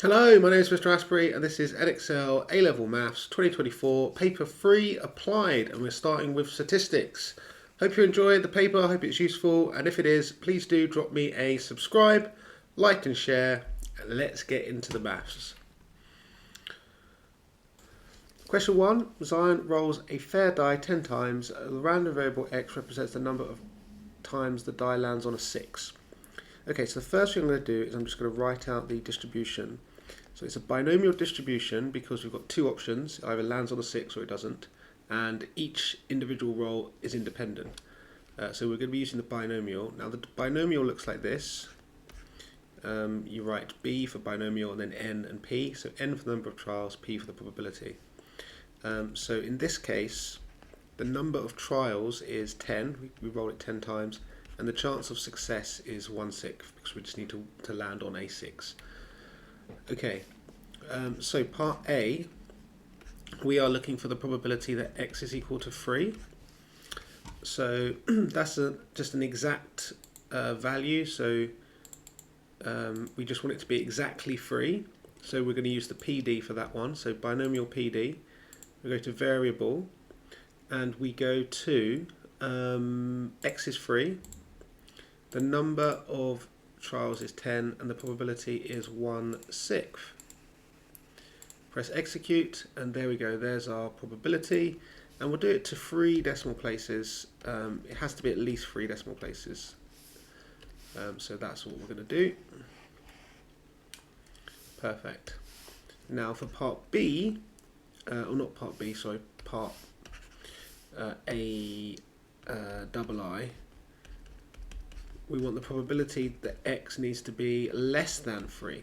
Hello, my name is Mr. Asprey and this is EDEXCEL A-Level Maths 2024, paper 3 applied, and we're starting with statistics. Hope you enjoyed the paper, I hope it's useful, and if it is, please do drop me a subscribe, like and share, and let's get into the maths. Question 1, Zion rolls a fair die 10 times. The random variable x represents the number of times the die lands on a 6. Okay, so the first thing I'm going to do is I'm just going to write out the distribution. So it's a binomial distribution because we've got two options, it either lands on a 6 or it doesn't, and each individual roll is independent. So we're going to be using the binomial. Now the binomial looks like this. You write b for binomial and then n and p. So n for the number of trials, p for the probability. So in this case, the number of trials is 10. We roll it 10 times. And the chance of success is 1/6 because we just need to land on a 6. Okay, so part A, we are looking for the probability that x is equal to 3. So that's just an exact value, so we just want it to be exactly 3. So we're going to use the PD for that one, so binomial PD. We go to variable, and we go to x is 3. The number of trials is 10 and the probability is 1/6. Press execute and there we go, there's our probability, and we'll do it to 3 decimal places. It has to be at least 3 decimal places. So that's what we're going to do. Perfect. Now for part B, or not part B, sorry, part double I, we want the probability that x needs to be less than 3.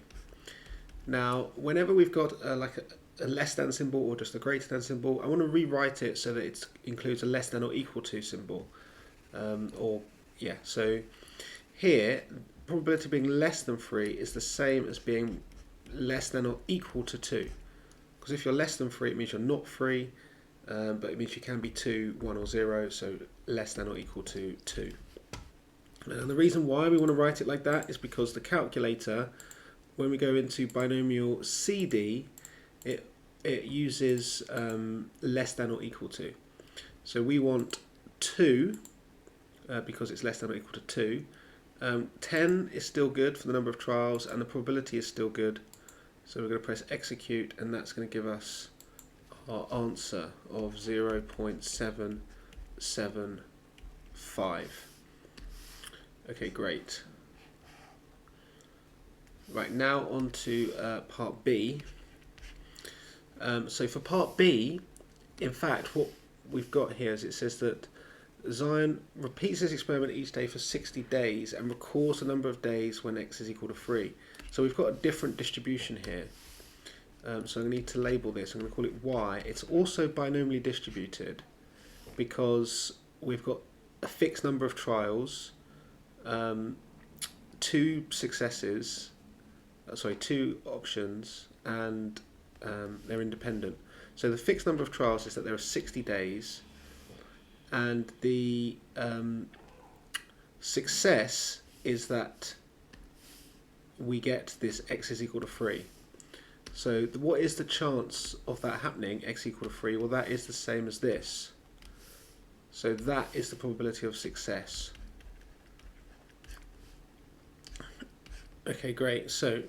Now, whenever we've got like a less than symbol or just a greater than symbol, I want to rewrite it so that it includes a less than or equal to symbol. So here, probability of being less than 3 is the same as being less than or equal to 2. Because if you're less than 3, it means you're not 3, but it means you can be 2, 1 or 0, so less than or equal to 2. And the reason why we want to write it like that is because the calculator, when we go into binomial CD, it uses less than or equal to. So we want 2 because it's less than or equal to 2. 10 is still good for the number of trials and the probability is still good. So we're going to press execute and that's going to give us our answer of 0.775. Okay, great. Right, now on to part B. So for part B, in fact, what we've got here is it says that Zion repeats this experiment each day for 60 days and records the number of days when x is equal to 3. So we've got a different distribution here. So I need to label this. I'm going to call it y. It's also binomially distributed because we've got a fixed number of trials, 2 successes, two options, and they're independent. So the fixed number of trials is that there are 60 days, and the success is that we get this x is equal to 3. So what is the chance of that happening, x equal to 3? Well, that is the same as this. So that is the probability of success. Okay, great. So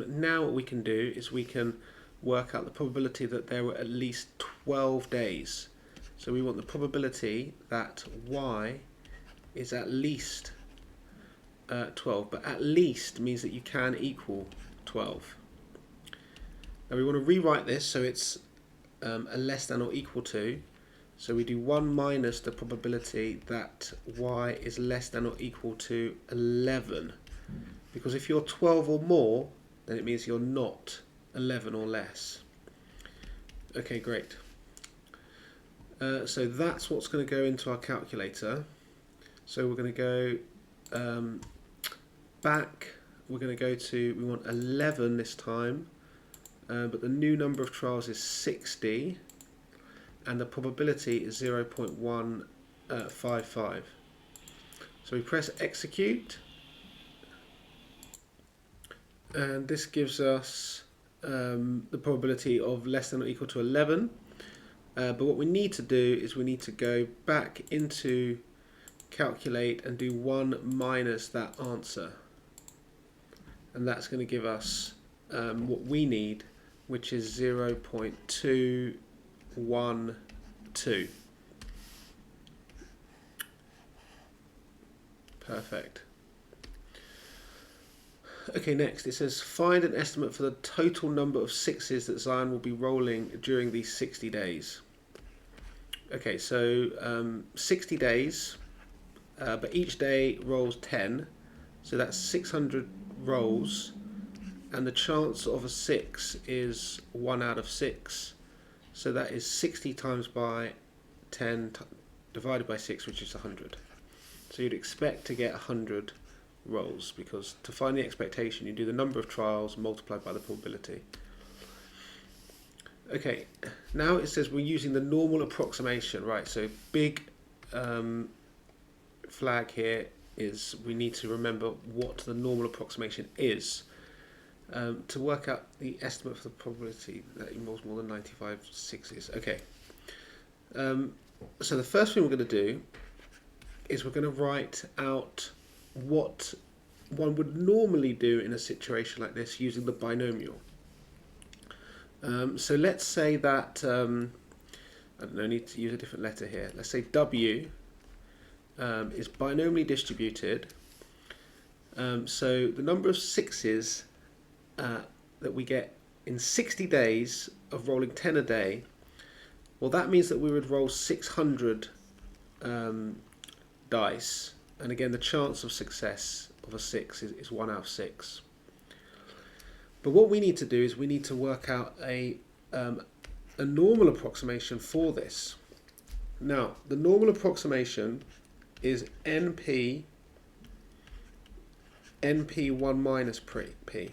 now what we can do is we can work out the probability that there were at least 12 days. So we want the probability that y is at least 12, but at least means that you can equal 12. Now we want to rewrite this so it's a less than or equal to. So we do 1 minus the probability that y is less than or equal to 11. Because if you're 12 or more, then it means you're not 11 or less. Okay, great. So that's what's going to go into our calculator. So we're going to go back. We're going to go to, we want 11 this time, but the new number of trials is 60, and the probability is 0.155. So we press execute. And this gives us the probability of less than or equal to 11. But what we need to do is we need to go back into calculate and do 1 minus that answer. And that's going to give us what we need, which is 0.212. Perfect. Okay, next it says find an estimate for the total number of sixes that Zion will be rolling during these 60 days. Okay, so 60 days, but each day rolls 10, so that's 600 rolls, and the chance of a 6 is 1 out of 6, so that is 60 times by 10 divided by 6, which is 100. So you'd expect to get 100 rolls, because to find the expectation you do the number of trials multiplied by the probability. Okay, now it says we're using the normal approximation, right? So big flag here is we need to remember what the normal approximation is to work out the estimate for the probability that involves more than 95 sixes. Okay, so the first thing we're going to do is we're going to write out what one would normally do in a situation like this using the binomial. So let's say that, I don't know, I need to use a different letter here. Let's say W is binomially distributed. So the number of sixes that we get in 60 days of rolling 10 a day, well, that means that we would roll 600 dice, and again the chance of success of a 6 is 1 out of 6. But what we need to do is we need to work out a normal approximation for this. Now the normal approximation is NP 1 minus P.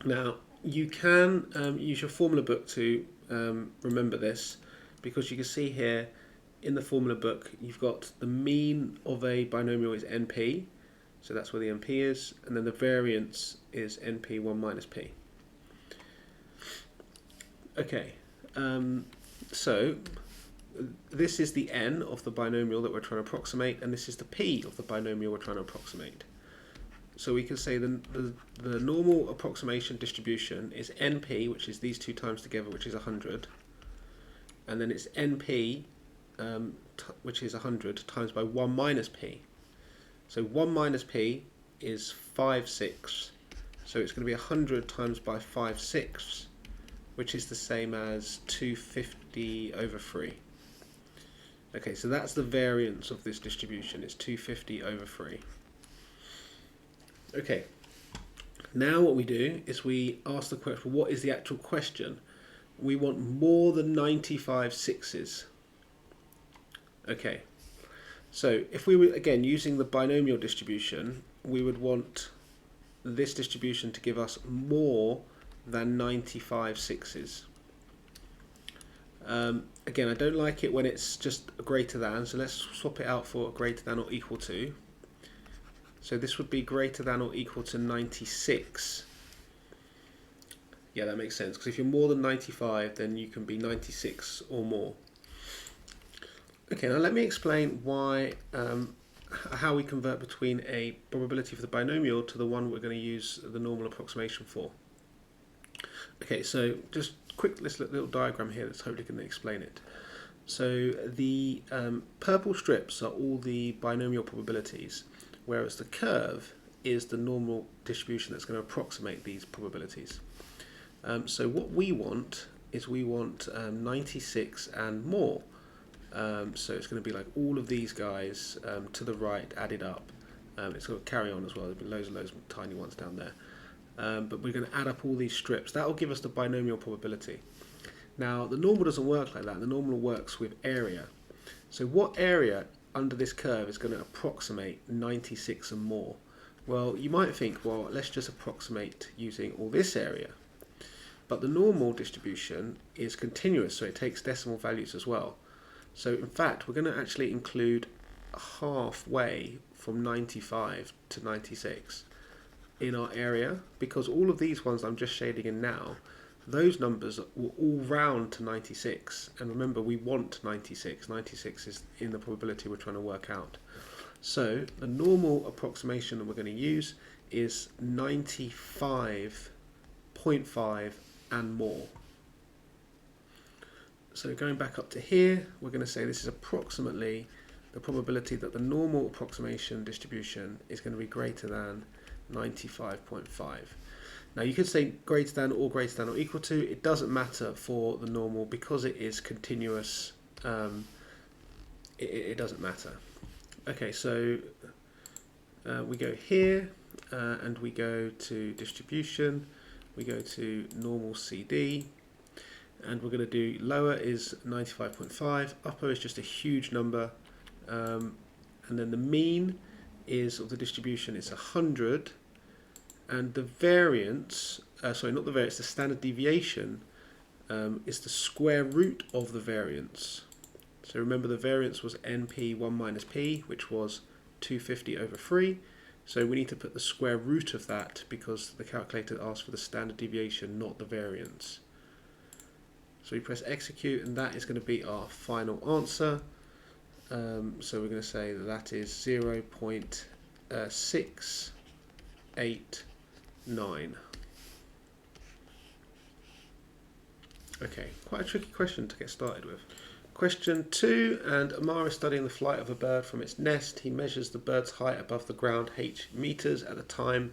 Now you can use your formula book to remember this, because you can see here in the formula book you've got the mean of a binomial is NP, so that's where the NP is, and then the variance is NP 1 minus P. Okay, so this is the N of the binomial that we're trying to approximate, and this is the P of the binomial we're trying to approximate. So we can say the normal approximation distribution is NP, which is these two times together, which is 100, and then it's NP, which is 100, times by 1 minus P. So 1 minus P is 5/6, so it's going to be 100 times by 5/6, which is the same as 250 over 3. Okay, so that's the variance of this distribution, it's 250 over 3. Okay, now what we do is we ask the question, what is the actual question? We want more than 95 sixes. Okay, so if we were again using the binomial distribution, we would want this distribution to give us more than 95 sixes. Again, I don't like it when it's just a greater than, so let's swap it out for a greater than or equal to. So this would be greater than or equal to 96. Yeah, that makes sense, because if you're more than 95, then you can be 96 or more. Okay, now let me explain why, how we convert between a probability for the binomial to the one we're going to use the normal approximation for. Okay, so just quick little diagram here that's hopefully going to explain it. So the purple strips are all the binomial probabilities, whereas the curve is the normal distribution that's going to approximate these probabilities. So what we want is 96 and more. So it's going to be like all of these guys to the right added up. It's going to carry on as well. There'll be loads and loads of tiny ones down there. But we're going to add up all these strips. That will give us the binomial probability. Now the normal doesn't work like that. The normal works with area. So what area under this curve is going to approximate 96 and more? Well, you might think, well, let's just approximate using all this area. But the normal distribution is continuous, so it takes decimal values as well. So in fact, we're going to actually include halfway from 95 to 96. in our area, because all of these ones I'm just shading in now, those numbers will all round to 96. And remember, we want 96. 96 is in the probability we're trying to work out. So the normal approximation that we're going to use is 95.5 and more. So going back up to here, we're going to say this is approximately the probability that the normal approximation distribution is going to be greater than 95.5. Now you could say greater than or equal to. It doesn't matter for the normal because it is continuous. It doesn't matter. Okay, so we go here and we go to distribution. We go to normal CD. And we're going to do lower is 95.5, upper is just a huge number, and then the mean is of the distribution is 100, and the variance, sorry, not the variance, the standard deviation is the square root of the variance. So remember the variance was NP1 minus P, which was 250 over 3. So we need to put the square root of that because the calculator asks for the standard deviation, not the variance. So we press execute, and that is going to be our final answer. So we're going to say that that is 0.689. Okay, quite a tricky question to get started with. Question 2, and Amar is studying the flight of a bird from its nest. He measures the bird's height above the ground, h meters, at the time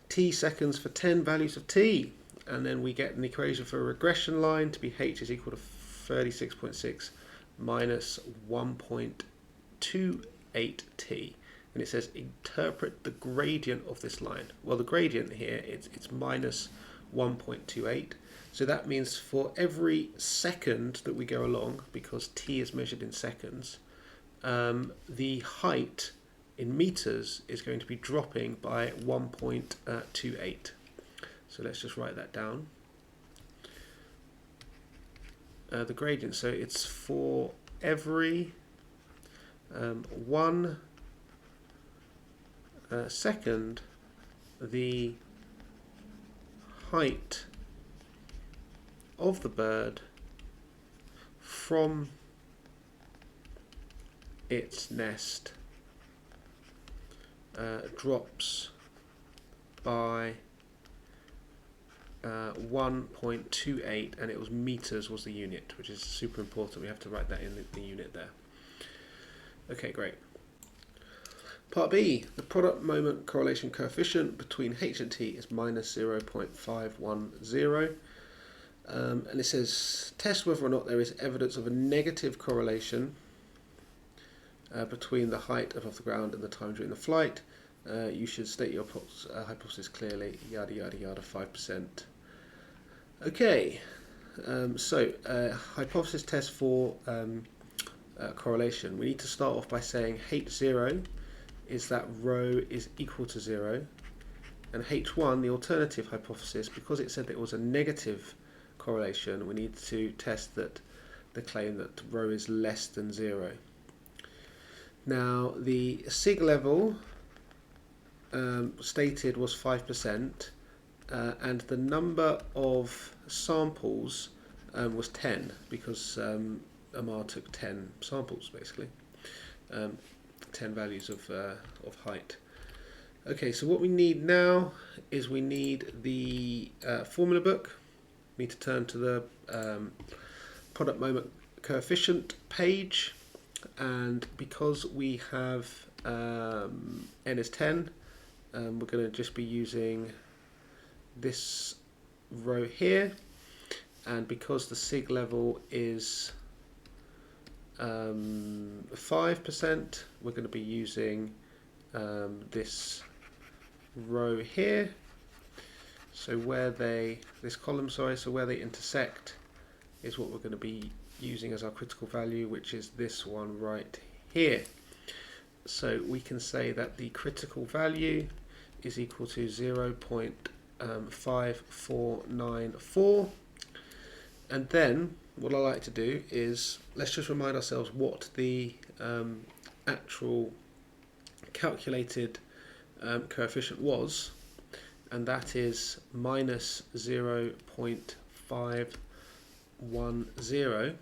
t seconds for 10 values of t. And then we get an equation for a regression line to be h is equal to 36.6 minus 1.28t. And it says interpret the gradient of this line. Well, the gradient here, it's minus 1.28. So that means for every second that we go along, because t is measured in seconds, the height in meters is going to be dropping by 1.28. So let's just write that down. The gradient, so it's for every 1 second, the height of the bird from its nest drops by 1.28, and it was meters was the unit, which is super important. We have to write that in the unit there. Okay, great. Part B, the product moment correlation coefficient between h and t is minus 0.510. And it says test whether or not there is evidence of a negative correlation between the height above the ground and the time during the flight. You should state your hypothesis clearly, yada yada yada, 5%. Okay, so hypothesis test for correlation. We need to start off by saying H0 is that rho is equal to 0, and H1, the alternative hypothesis, because it said that it was a negative correlation, we need to test that the claim that rho is less than 0. Now the sig level stated was 5%, and the number of samples was 10, because Amar took 10 samples basically, 10 values of height. Okay, so what we need now is we need the formula book. We need to turn to the product moment coefficient page, and because we have n is 10, we're going to just be using this row here, and because the sig level is 5%, we're going to be using this row here. So where this column, sorry, so where they intersect is what we're going to be using as our critical value, which is this one right here. So we can say that the critical value is equal to 0.5494, and then what I like to do is let's just remind ourselves what the actual calculated coefficient was. and that is minus 0.510.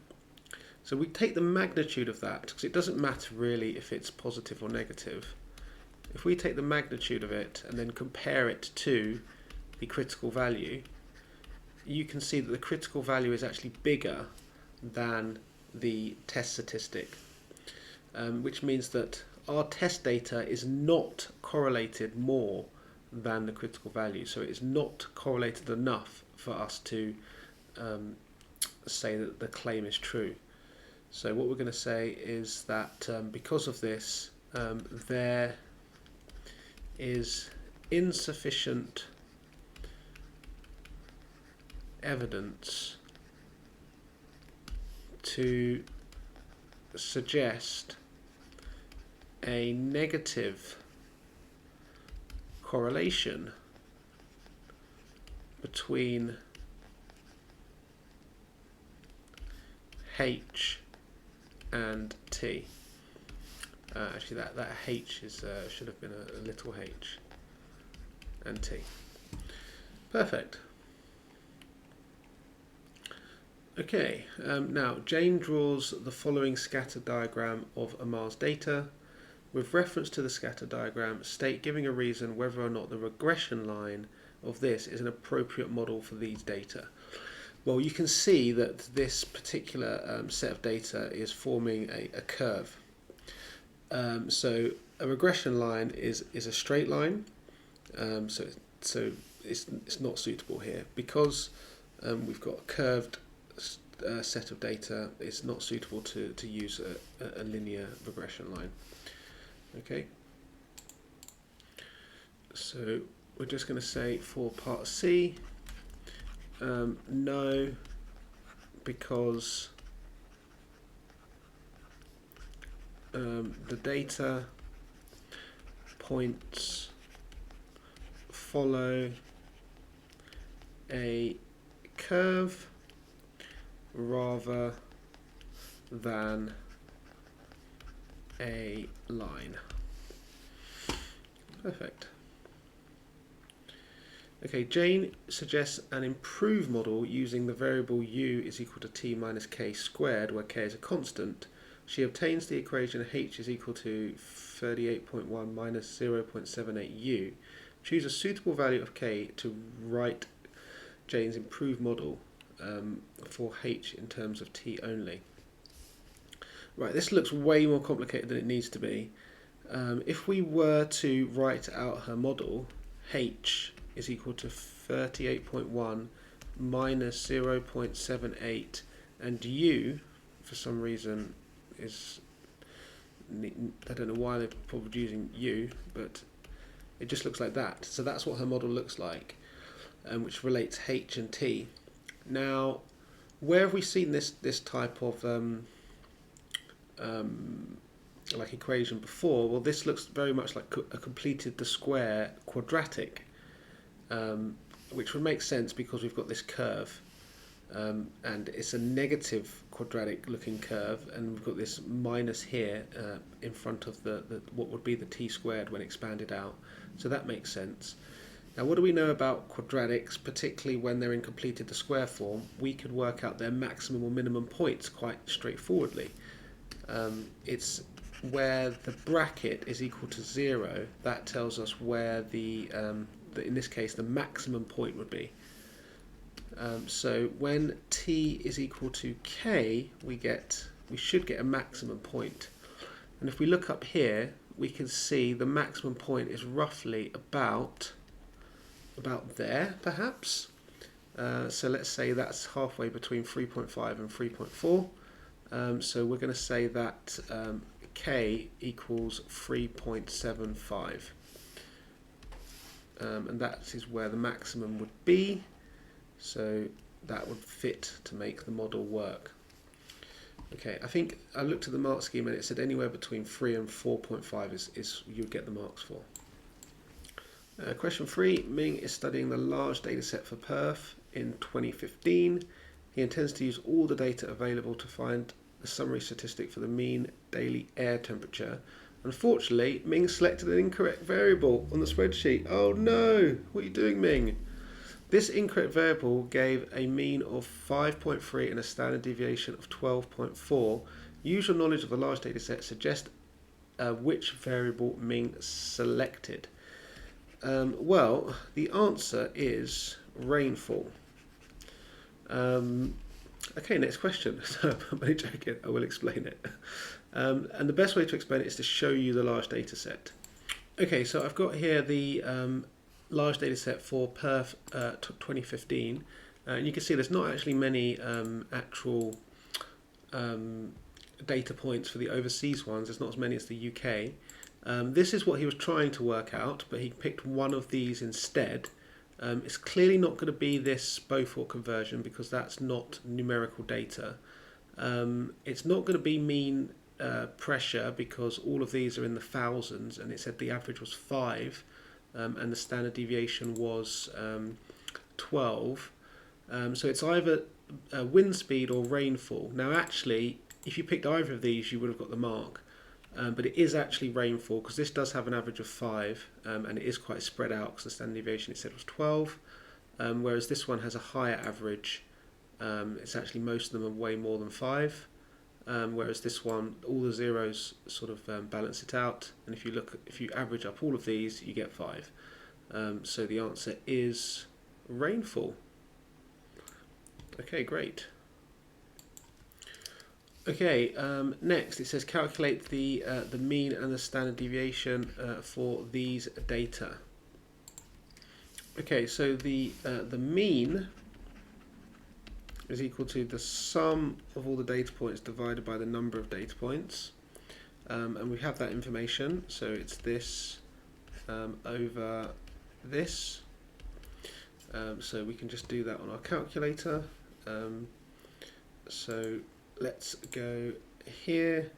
So we take the magnitude of that, because it doesn't matter really if it's positive or negative. If we take the magnitude of it and then compare it to the critical value, you can see that the critical value is actually bigger than the test statistic, which means that our test data is not correlated more than the critical value. So it is not correlated enough for us to say that the claim is true. So what we're going to say is that because of this, there is insufficient evidence to suggest a negative correlation between H and T. Actually, that H is should have been a little h, and T. Perfect. Okay, now Jane draws the following scatter diagram of Amar's data. With reference to the scatter diagram, state, giving a reason, whether or not the regression line of this is an appropriate model for these data. Well, you can see that this particular set of data is forming a curve. So a regression line is a straight line, so it's not suitable here because we've got a curved set of data. It's not suitable to use a linear regression line. Okay, so we're just going to say for part C, no, because the data points follow a curve rather than a line. Perfect. Okay, Jane suggests an improved model using the variable u is equal to t minus k squared, where k is a constant. She obtains the equation h is equal to 38.1 minus 0.78u. Choose a suitable value of k to write Jane's improved model for h in terms of t only. Right, this looks way more complicated than it needs to be. If we were to write out her model, h is equal to 38.1 minus 0.78, and u, for some reason, is, I don't know why they're probably using u, but it just looks like that. So that's what her model looks like, which relates h and t. Now, where have we seen this type of like equation before? Well, this looks very much like a completed the square quadratic, which would make sense because we've got this curve, and it's a negative quadratic looking curve, and we've got this minus here in front of the what would be the t squared when expanded out. So that makes sense. Now, what do we know about quadratics, particularly when they're in completed the square form? We could work out their maximum or minimum points quite straightforwardly. It's where the bracket is equal to 0, that tells us where in this case, the maximum point would be. So when t is equal to k, we should get a maximum point. And if we look up here, we can see the maximum point is roughly about there, perhaps. So let's say that's halfway between 3.5 and 3.4. So we're going to say that k equals 3.75. And that is where the maximum would be. So that would fit to make the model work. Okay, I think I looked at the mark scheme and it said anywhere between 3 and 4.5 is you'd get the marks for. Question 3, Ming is studying the large data set for Perth in 2015. He intends to use all the data available to find the summary statistic for the mean daily air temperature Unfortunately, Ming selected an incorrect variable on the spreadsheet. Oh no! What are you doing, Ming? This incorrect variable gave a mean of 5.3 and a standard deviation of 12.4. Use your knowledge of the large data set. Suggest which variable Ming selected. Well, the answer is rainfall. Okay, next question. So I'm only joking, I will explain it. And the best way to explain it is to show you the large data set. Okay, so I've got here the large data set for Perth 2015. And you can see there's not actually many actual data points for the overseas ones. There's not as many as the UK. This is what he was trying to work out, but he picked one of these instead. It's clearly not going to be this Beaufort conversion because that's not numerical data. It's not going to be mean pressure because all of these are in the thousands, and it said the average was 5 and the standard deviation was 12. So it's either wind speed or rainfall. Now actually, if you picked either of these, you would have got the mark. But it is actually rainfall because this does have an average of 5 and it is quite spread out because the standard deviation it said was 12, whereas this one has a higher average. It's actually most of them are way more than 5, whereas this one all the zeros sort of balance it out, and if you average up all of these you get 5. So the answer is rainfall. Okay, great. Okay, next it says calculate the mean and the standard deviation for these data. Okay, so the mean is equal to the sum of all the data points divided by the number of data points, and we have that information. So it's this over this. So we can just do that on our calculator. So let's go here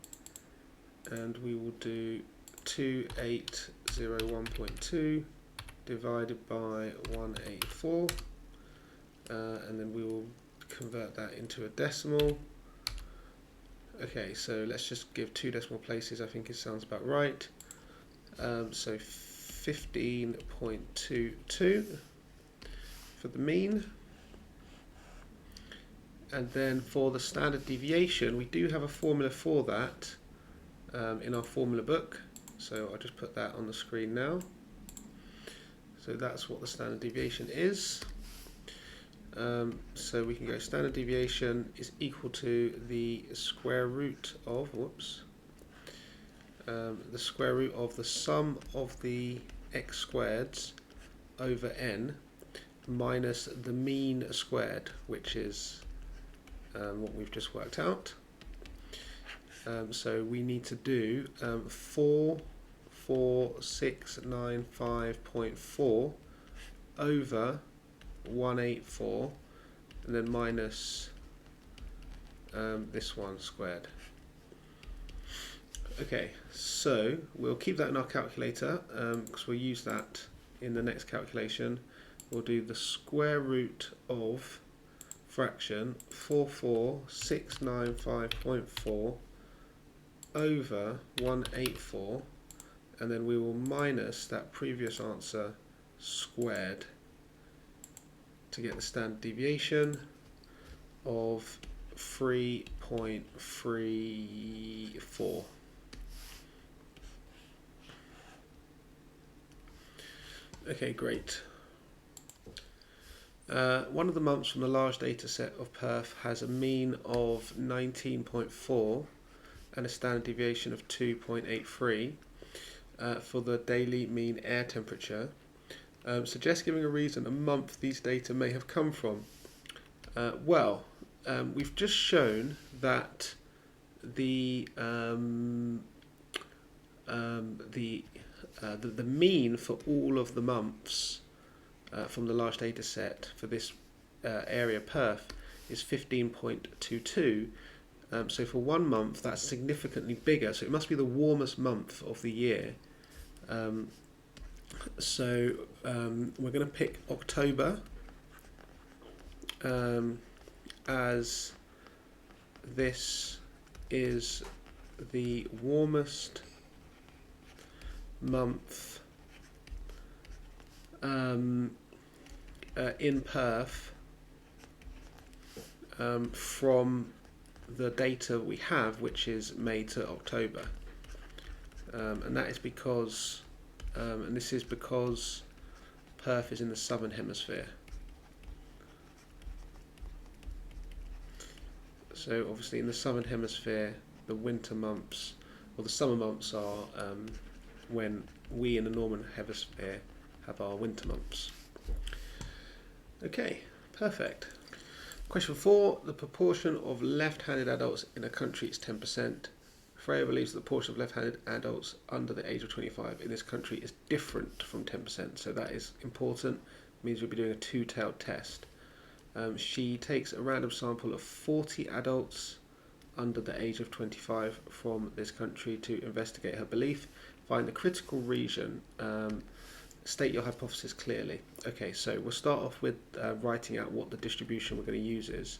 and we will do 2801.2 divided by 184, and then we will convert that into a decimal. Okay, so let's just give 2 decimal places. I think it sounds about right. So 15.22 for the mean. And then for the standard deviation, we do have a formula for that in our formula book. So I'll just put that on the screen now. So that's what the standard deviation is. So we can go standard deviation is equal to the square root of, the square root of the sum of the x squareds over n minus the mean squared, which is what we've just worked out. So we need to do 44695.4 over 184 and then minus this one squared. Okay, so we'll keep that in our calculator because we'll use that in the next calculation. We'll do the square root of fraction 44695.4 over 184, and then we will minus that previous answer squared to get the standard deviation of 3.34. Okay, great. One of the months from the large data set of Perth has a mean of 19.4 and a standard deviation of 2.83 for the daily mean air temperature. Suggest giving a reason a month these data may have come from. We've just shown that the mean for all of the months from the large data set for this area Perth is 15.22. So for 1 month that's significantly bigger, so it must be the warmest month of the year. So we're going to pick October as this is the warmest month in perf from the data we have, which is May to October, and that is because, and this is because perf is in the southern hemisphere. So obviously in the southern hemisphere, the winter months, or the summer months are when we in the northern hemisphere have our winter months. Okay, perfect. Question 4, the proportion of left-handed adults in a country is 10%. Freya believes that the proportion of left-handed adults under the age of 25 in this country is different from 10%, so that is important. It means we'll be doing a two-tailed test. She takes a random sample of 40 adults under the age of 25 from this country to investigate her belief. Find the critical region. State your hypothesis clearly. Okay, so we'll start off with writing out what the distribution we're going to use is.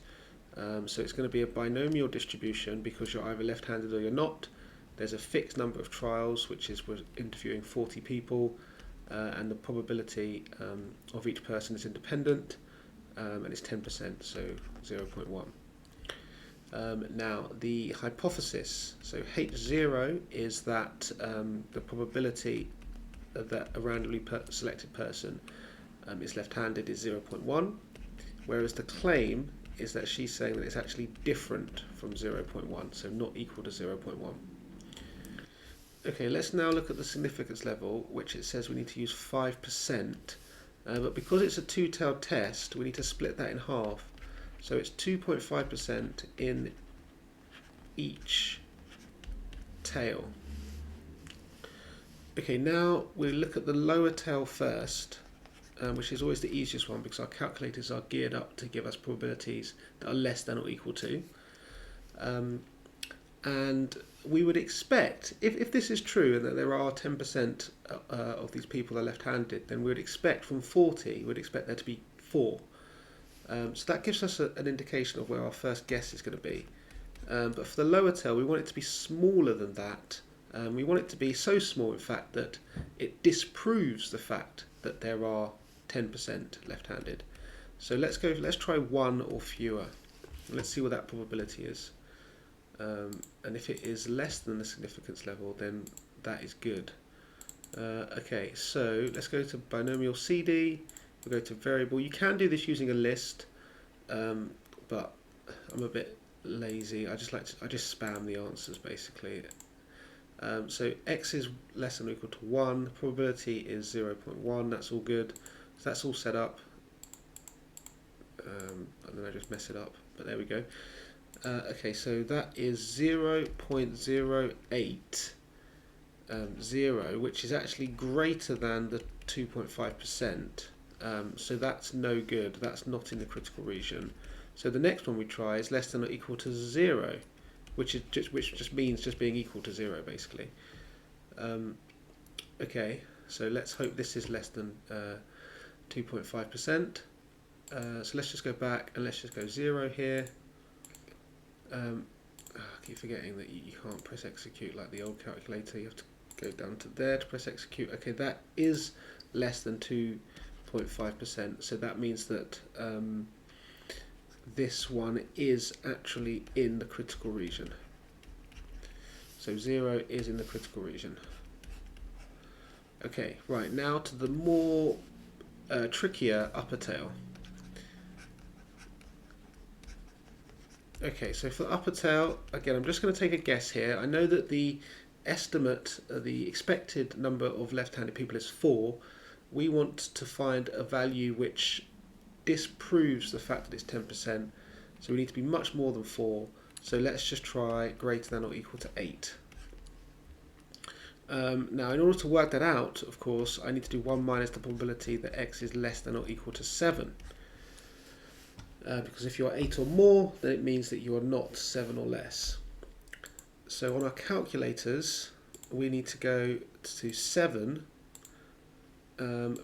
So it's going to be a binomial distribution because you're either left-handed or you're not. There's a fixed number of trials, which is we're interviewing 40 people, and the probability of each person is independent, and it's 10%, so 0.1. Now the hypothesis, so H0 is that the probability that a randomly selected person is left-handed is 0.1, whereas the claim is that she's saying that it's actually different from 0.1, so not equal to 0.1. Okay, let's now look at the significance level, which it says we need to use 5%, but because it's a two-tailed test, we need to split that in half. So it's 2.5% in each tail. Okay, now we look at the lower tail first, which is always the easiest one because our calculators are geared up to give us probabilities that are less than or equal to. And we would expect, if this is true and that there are 10% of these people are left-handed, then we would expect from 40, we'd expect there to be 4. So that gives us an indication of where our first guess is going to be. But for the lower tail, we want it to be smaller than that. We want it to be so small, in fact, that it disproves the fact that there are 10% left-handed. So let's try 1 or fewer. Let's see what that probability is. And if it is less than the significance level, then that is good. Okay, so let's go to binomial CD. We'll go to variable. You can do this using a list, but I'm a bit lazy. I just spam the answers basically. So x is less than or equal to 1. The probability is 0.1. That's all good. So that's all set up. And then I just mess it up, but there we go. Okay, so that is 0.080, which is actually greater than the 2.5%. So that's no good. That's not in the critical region. So the next one we try is less than or equal to 0, which just means just being equal to 0 basically. Okay, so let's hope this is less than 2.5%. So let's just go back and let's just go 0 here. I keep forgetting that you can't press execute like the old calculator. You have to go down to there to press execute. Okay, that is less than 2.5%. So that means that this one is actually in the critical region. So 0 is in the critical region. Okay, right, now to the more trickier upper tail. Okay, so for the upper tail, again, I'm just going to take a guess here. I know that the estimate, the expected number of left-handed people is 4. We want to find a value which disproves the fact that it's 10%. So we need to be much more than 4. So let's just try greater than or equal to 8. Now, in order to work that out, of course, I need to do 1 minus the probability that x is less than or equal to 7. Because if you're 8 or more, then it means that you are not 7 or less. So on our calculators, we need to go to 7,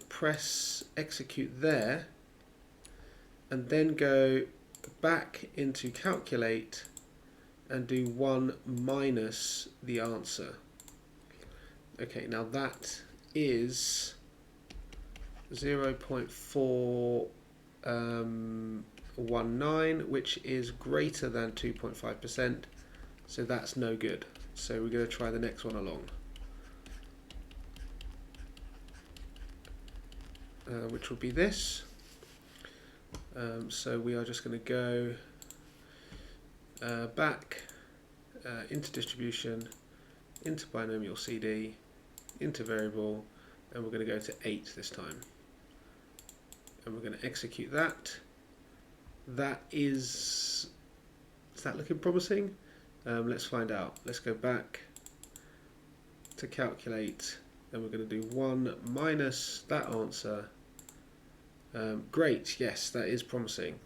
press execute there, and then go back into calculate and do 1 minus the answer. Okay, now that is 0.419, which is greater than 2.5%, so that's no good. So we're going to try the next one along, which will be this. So we are just going to go back into distribution, into binomial CD, into variable, and we're going to go to 8 this time. And we're going to execute that. That is that looking promising? Let's find out. Let's go back to calculate, and we're going to do 1 minus that answer. Great, yes, that is promising.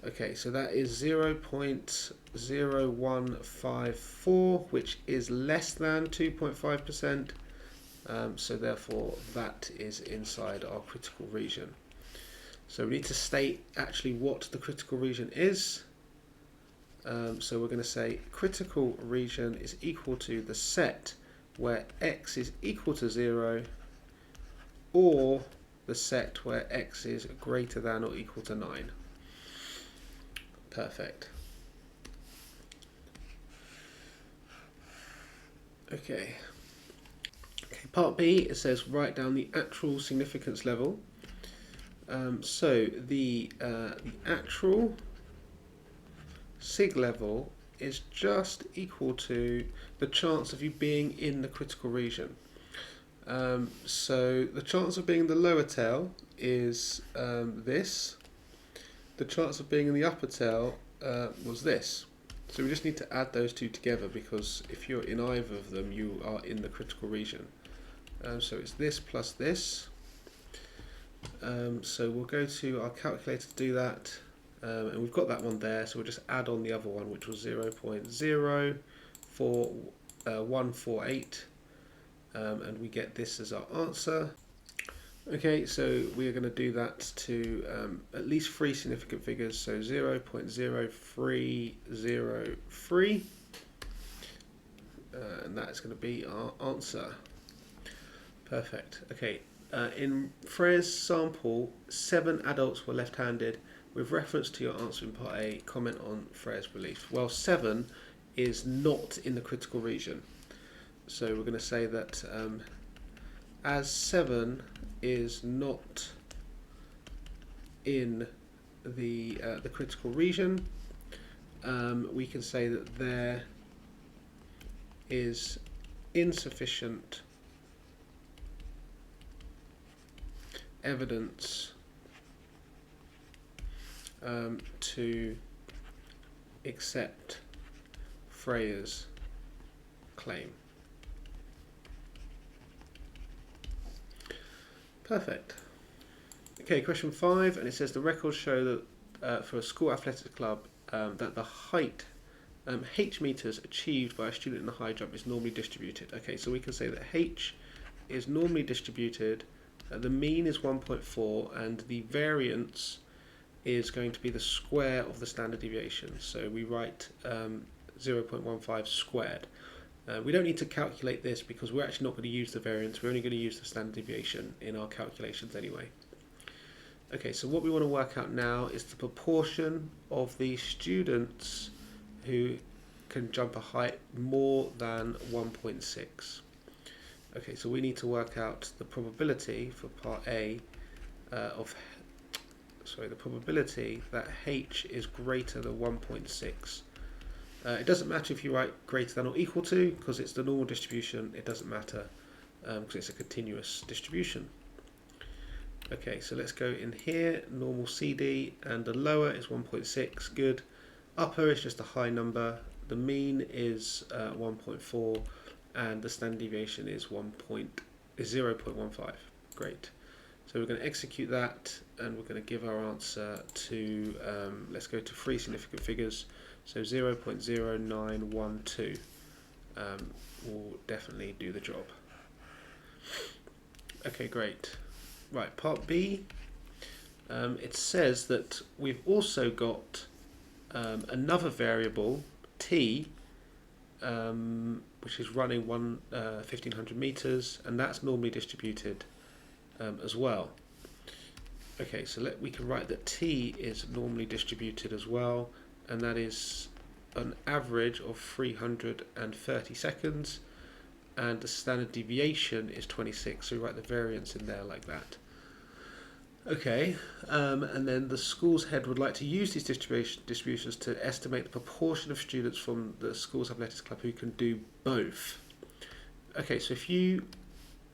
Okay, so that is 0.0154, which is less than 2.5%. So therefore that is inside our critical region. So we need to state actually what the critical region is. So we're going to say critical region is equal to the set where x is equal to 0, or the set where x is greater than or equal to 9. Perfect. Okay. Part B, it says write down the actual significance level. So the actual sig level is just equal to the chance of you being in the critical region. So the chance of being in the lower tail is this. The chance of being in the upper tail was this. So we just need to add those two together, because if you're in either of them, you are in the critical region. So it's this plus this. So we'll go to our calculator to do that, and we've got that one there, so we'll just add on the other one, which was 0.04148, and we get this as our answer. Okay, so we are going to do that to at least 3 significant figures, so 0.0303, and that is going to be our answer. Perfect. Okay, in Freya's sample, 7 adults were left-handed. With reference to your answer in part A, comment on Freya's belief. Well, 7 is not in the critical region. So we're going to say that as 7 is not in the critical region, we can say that there is insufficient evidence to accept Freya's claim. Perfect. Okay, question 5, and it says the records show that for a school athletics club that the height h meters achieved by a student in the high jump is normally distributed. Okay, so we can say that h is normally distributed. The mean is 1.4, and the variance is going to be the square of the standard deviation. So we write 0.15 squared. We don't need to calculate this because we're actually not going to use the variance. We're only going to use the standard deviation in our calculations anyway. Okay, so what we want to work out now is the proportion of the students who can jump a height more than 1.6. Okay, so we need to work out the probability for part A the probability that h is greater than 1.6. It doesn't matter if you write greater than or equal to, because it's the normal distribution. It doesn't matter because it's a continuous distribution. Okay, so let's go in here, normal CD, and the lower is 1.6, good. Upper is just a high number. The mean is 1.4. And the standard deviation is 0.15. Great. So we're going to execute that, and we're going to give our answer to, let's go to 3 significant figures. So 0.0912 will definitely do the job. Okay, great. Right, part B. It says that we've also got another variable, t, which is running 1500 meters, and that's normally distributed as well. Okay, so we can write that t is normally distributed as well, and that is an average of 330 seconds, and the standard deviation is 26, so we write the variance in there like that. Okay, and then the school's head would like to use these distributions to estimate the proportion of students from the school's athletics club who can do both. Okay, so if you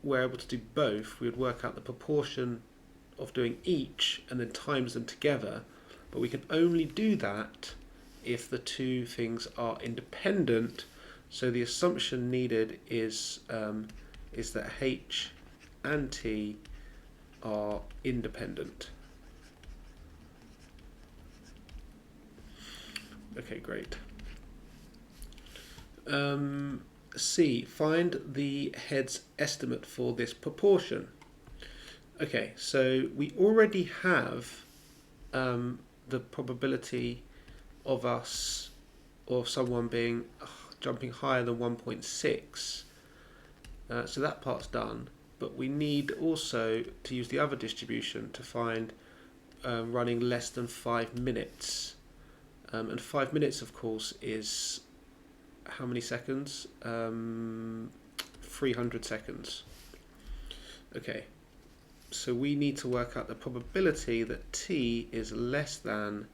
were able to do both, we would work out the proportion of doing each and then times them together, but we can only do that if the two things are independent. So the assumption needed is that H and T are independent. Okay, great. C, find the head's estimate for this proportion. Okay, so we already have the probability of us or someone being jumping higher than 1.6. So that part's done, but we need also to use the other distribution to find running less than 5 minutes. And 5 minutes, of course, is how many seconds? 300 seconds. Okay, so we need to work out the probability that t is less than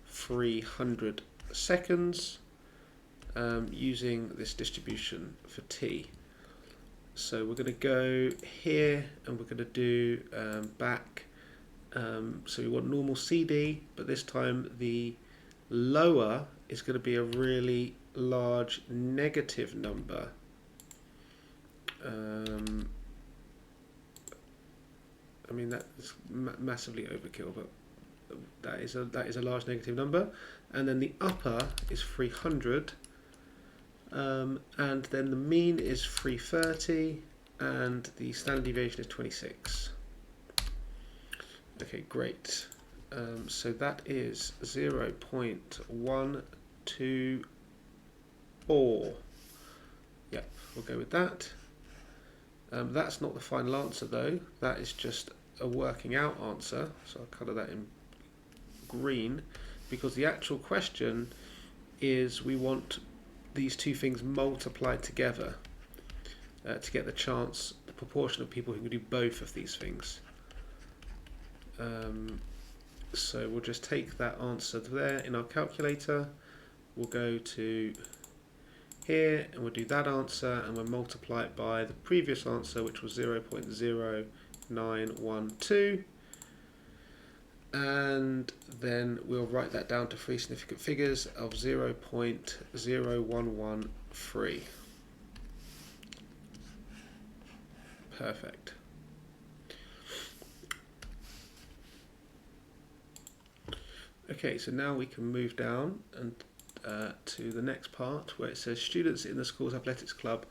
300 seconds using this distribution for t. So we're going to go here and we're going to do back. So we want normal CD, but this time the lower is going to be a really large negative number. I mean, that is massively overkill, but that is a large negative number. And then the upper is 300, and then the mean is 330, and the standard deviation is 26. Okay, great. So that is 0.124. Yep, we'll go with that. That's not the final answer though, that is just a working out answer, so I'll colour that in green, because the actual question is we want these two things multiplied together to get the proportion of people who can do both of these things. So we'll just take that answer there in our calculator, we'll go to here and we'll do that answer and we'll multiply it by the previous answer, which was 0.0912, and then we'll write that down to three significant figures of 0.0113. Perfect. Okay, so now we can move down and to the next part where it says students in the school's athletics club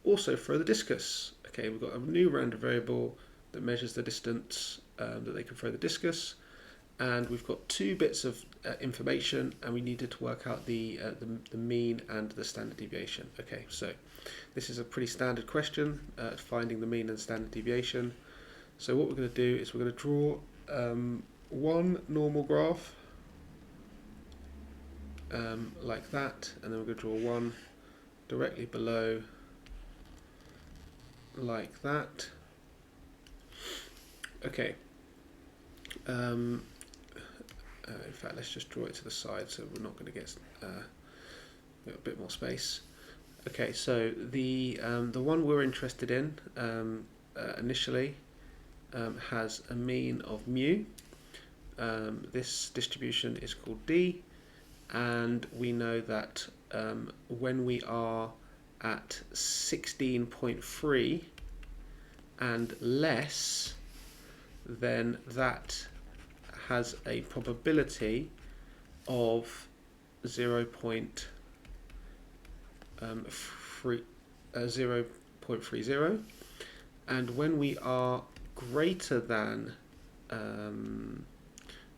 also throw the discus. Okay, we've got a new random variable that measures the distance that they can throw the discus, and we've got two bits of information, and we needed to work out the mean and the standard deviation. Okay, so this is a pretty standard question, finding the mean and standard deviation. So what we're going to do is we're going to draw one normal graph like that, and then we're going to draw one directly below like that. Okay, in fact let's just draw it to the side so we're not going to get a bit more space. Okay, so the one we're interested in initially has a mean of mu. This distribution is called D, and we know that when we are at 16.3 and less, then that has a probability of 0.30, and when we are greater than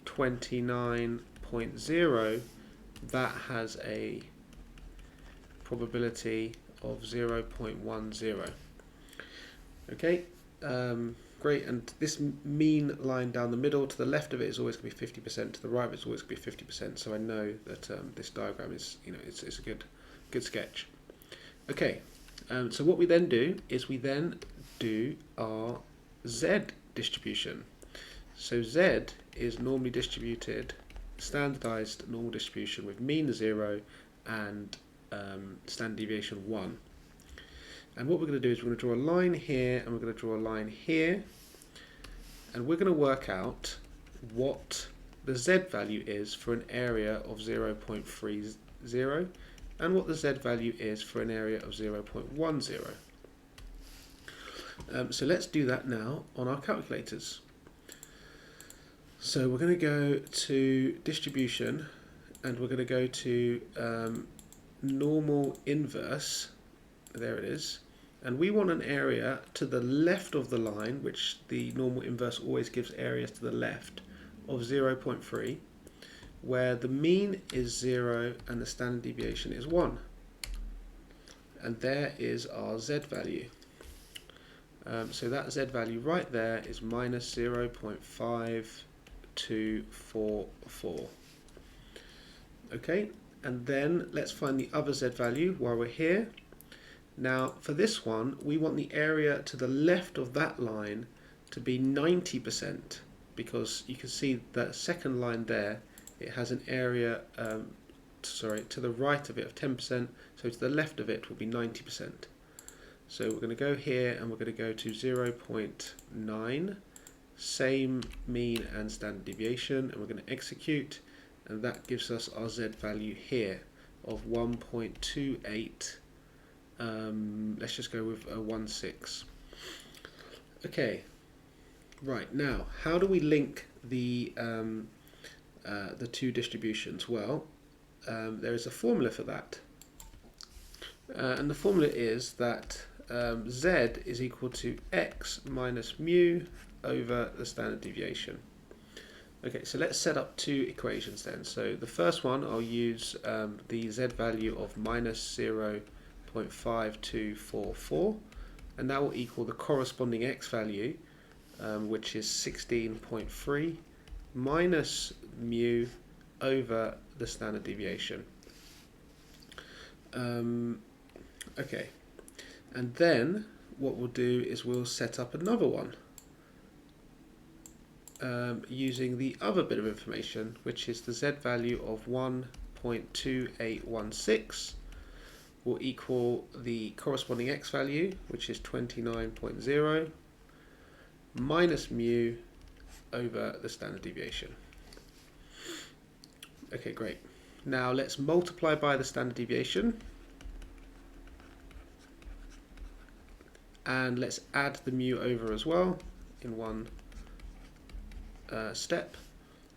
29.0, that has a probability of 0.10. Okay, great, and this mean line down the middle, to the left of it is always going to be 50%, to the right of it is always going to be 50%, so I know that this diagram is, it's a good sketch. Okay, so what we then do is we then do our Z distribution. So Z is normally distributed, standardized normal distribution with mean 0 and standard deviation 1. And what we're going to do is we're going to draw a line here and we're going to draw a line here, and we're going to work out what the Z value is for an area of 0.30 and what the Z value is for an area of 0.10. So let's do that now on our calculators. So we're going to go to distribution and we're going to go to normal inverse. There it is. And we want an area to the left of the line, which the normal inverse always gives areas to the left, of 0.3, where the mean is 0 and the standard deviation is 1. And there is our Z value. So that Z value right there is minus 0.5244. Okay, and then let's find the other Z value while we're here. Now for this one, we want the area to the left of that line to be 90%, because you can see that second line there, it has an area, to the right of it of 10%, so to the left of it will be 90%. So we're going to go here and we're going to go to 0.9, same mean and standard deviation, and we're going to execute, and that gives us our Z value here of 1.28. Let's just go with 16. Okay, right, now how do we link the two distributions? Well, there is a formula for that, and the formula is that Z is equal to x minus mu over the standard deviation. Okay, so let's set up two equations then. So the first one, I'll use the Z value of minus 0.5244, and that will equal the corresponding x value, which is 16.3 minus mu over the standard deviation. Okay, and then what we'll do is we'll set up another one using the other bit of information, which is the Z value of 1.2816 will equal the corresponding x value, which is 29.0 minus mu over the standard deviation. Okay, great. Now let's multiply by the standard deviation, and let's add the mu over as well in one step.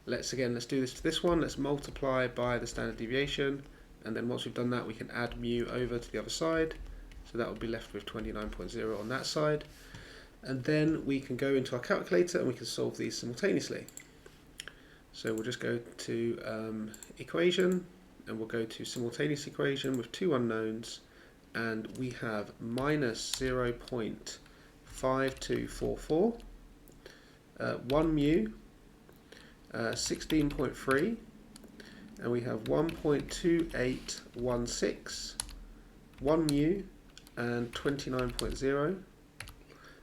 Let's do this to this one. Let's multiply by the standard deviation, and then once we've done that, we can add mu over to the other side, so that will be left with 29.0 on that side, and then we can go into our calculator and we can solve these simultaneously. So we'll just go to equation, and we'll go to simultaneous equation with two unknowns, and we have minus 0.5244, 1 mu, 16.3, and we have 1.2816, 1 mu, and 29.0.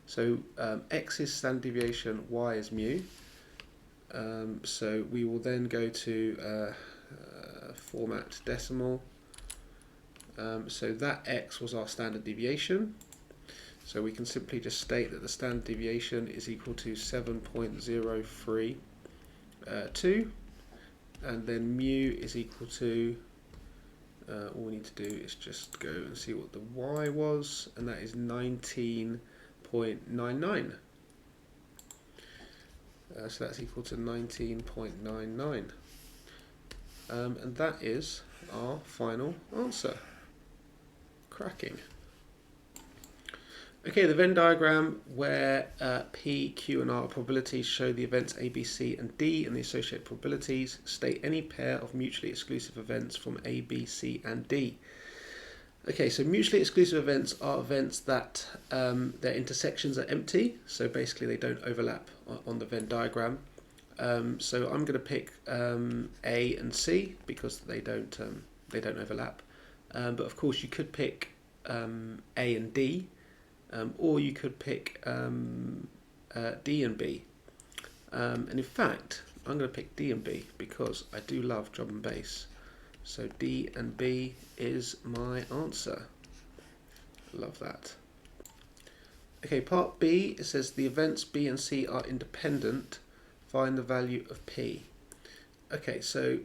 So x is standard deviation, y is mu. So we will then go to format decimal. So that x was our standard deviation. So we can simply just state that the standard deviation is equal to 7.032, and then mu is equal to, all we need to do is just go and see what the y was, and that is 19.99. So that's equal to 19.99. And that is our final answer. Cracking. Okay, the Venn diagram where P, Q, and R are probabilities show the events A, B, C, and D and the associated probabilities. State any pair of mutually exclusive events from A, B, C, and D. Okay, so mutually exclusive events are events that their intersections are empty, so basically they don't overlap on the Venn diagram. So I'm going to pick A and C because they don't overlap. But of course you could pick A and D, or you could pick D and B. And in fact, I'm going to pick D and B because I do love drum and bass. So D and B is my answer. Love that. Okay, part B, it says the events B and C are independent. Find the value of P. Okay, so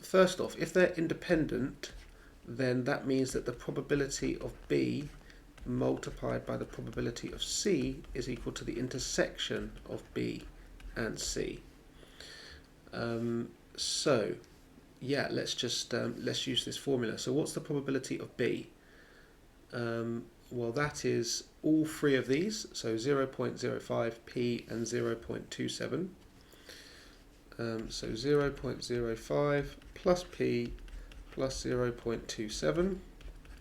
first off, if they're independent, then that means that the probability of B multiplied by the probability of C is equal to the intersection of B and C. So yeah, let's use this formula. So what's the probability of B? Well, that is all three of these, so 0.05p and 0.27. So 0.05 plus p plus 0.27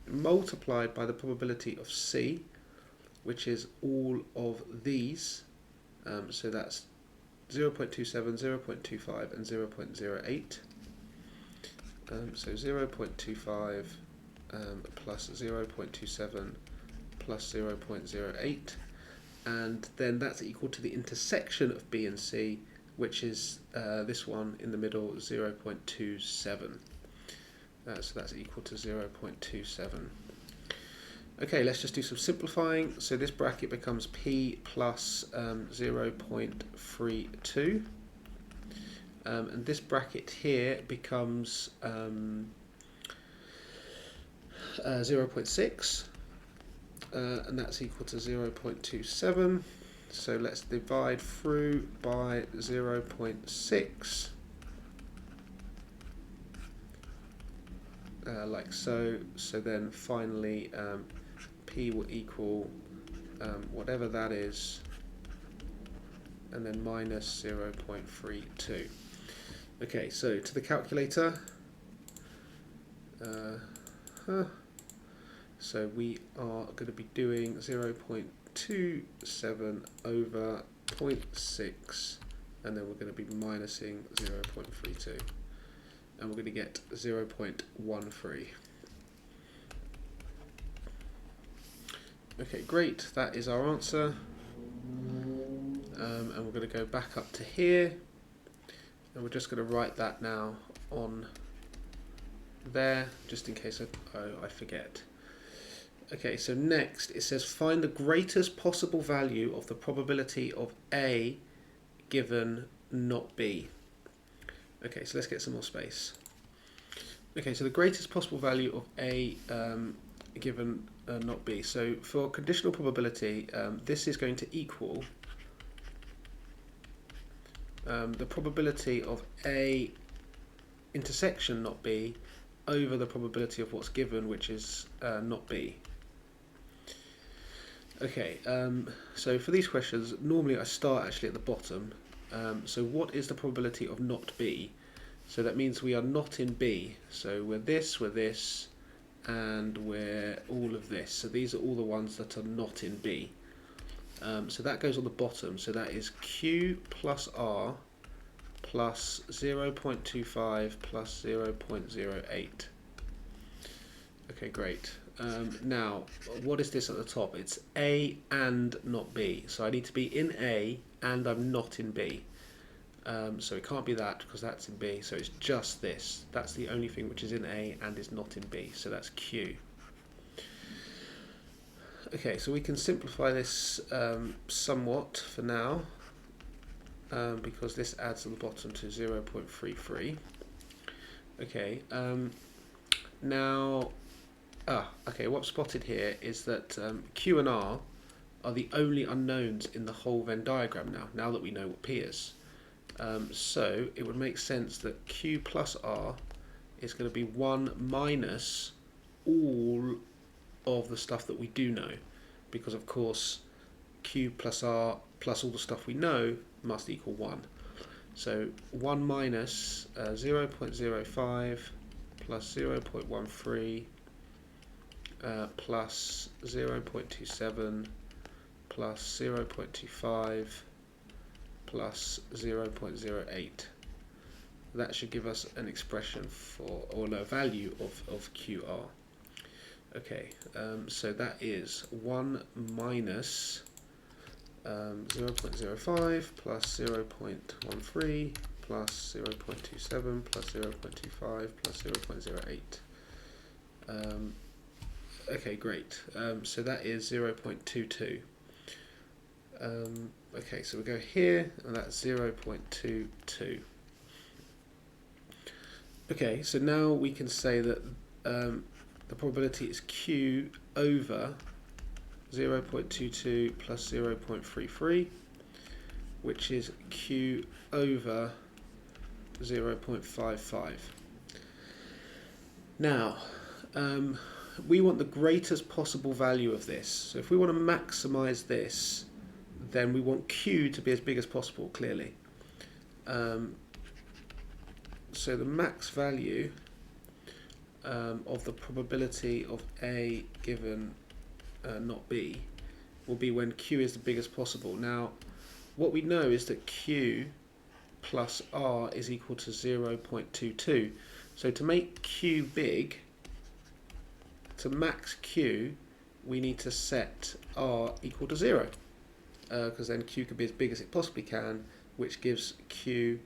multiplied by the probability of C, which is all of these. So that's 0.27, 0.25 and 0.08. So 0.25 plus 0.27 plus 0.08, and then that's equal to the intersection of B and C, which is this one in the middle, 0.27. So that's equal to 0.27. Okay, let's just do some simplifying. So this bracket becomes P plus 0.32. And this bracket here becomes 0.6, and that's equal to 0.27. So let's divide through by 0.6, like so. So then finally P will equal whatever that is, and then minus 0.32. Okay, so to the calculator. So we are going to be doing 0.27 over 0.6, and then we're going to be minusing 0.32, and we're going to get 0.13. Okay, great, that is our answer. And we're going to go back up to here, and we're just going to write that now on there, just in case I forget. Okay, so next it says find the greatest possible value of the probability of A given not B. Okay, so let's get some more space. Okay, so the greatest possible value of A given not B. So for conditional probability, this is going to equal the probability of A intersection not B over the probability of what's given, which is not B. Okay, so for these questions, normally I start actually at the bottom. So what is the probability of not B? So that means we are not in B. So we're this, and we're all of this. So these are all the ones that are not in B. So that goes on the bottom. So that is Q plus R plus 0.25 plus 0.08. Okay, great. Now, what is this at the top? It's A and not B. So I need to be in A and I'm not in B. So it can't be that because that's in B. So it's just this. That's the only thing which is in A and is not in B. So that's Q. Okay, so we can simplify this somewhat for now, because this adds at the bottom to 0.33. Okay, now, okay, what's spotted here is that Q and R are the only unknowns in the whole Venn diagram now that we know what P is. So it would make sense that Q plus R is going to be 1 minus all of the stuff that we do know, because of course Q plus R plus all the stuff we know must equal 1. So 1 minus 0.05 plus 0.13 plus 0.27 plus 0.25 plus 0.08. That should give us an expression for, or no, value of QR. Okay, so that is 1 minus 0.05 plus 0.13 plus 0.27 plus 0.25 plus 0.08. Okay, great. So that is 0.22. Okay, so we go here, and that's 0.22. Okay, so now we can say that the probability is Q over 0.22 plus 0.33, which is Q over 0.55. Now, we want the greatest possible value of this. So if we want to maximize this, then we want Q to be as big as possible, clearly. So the max value of the probability of A given not B will be when Q is the biggest possible. Now, what we know is that Q plus R is equal to 0.22. So to make Q big, to max Q, we need to set R equal to 0, because then Q can be as big as it possibly can, which gives Q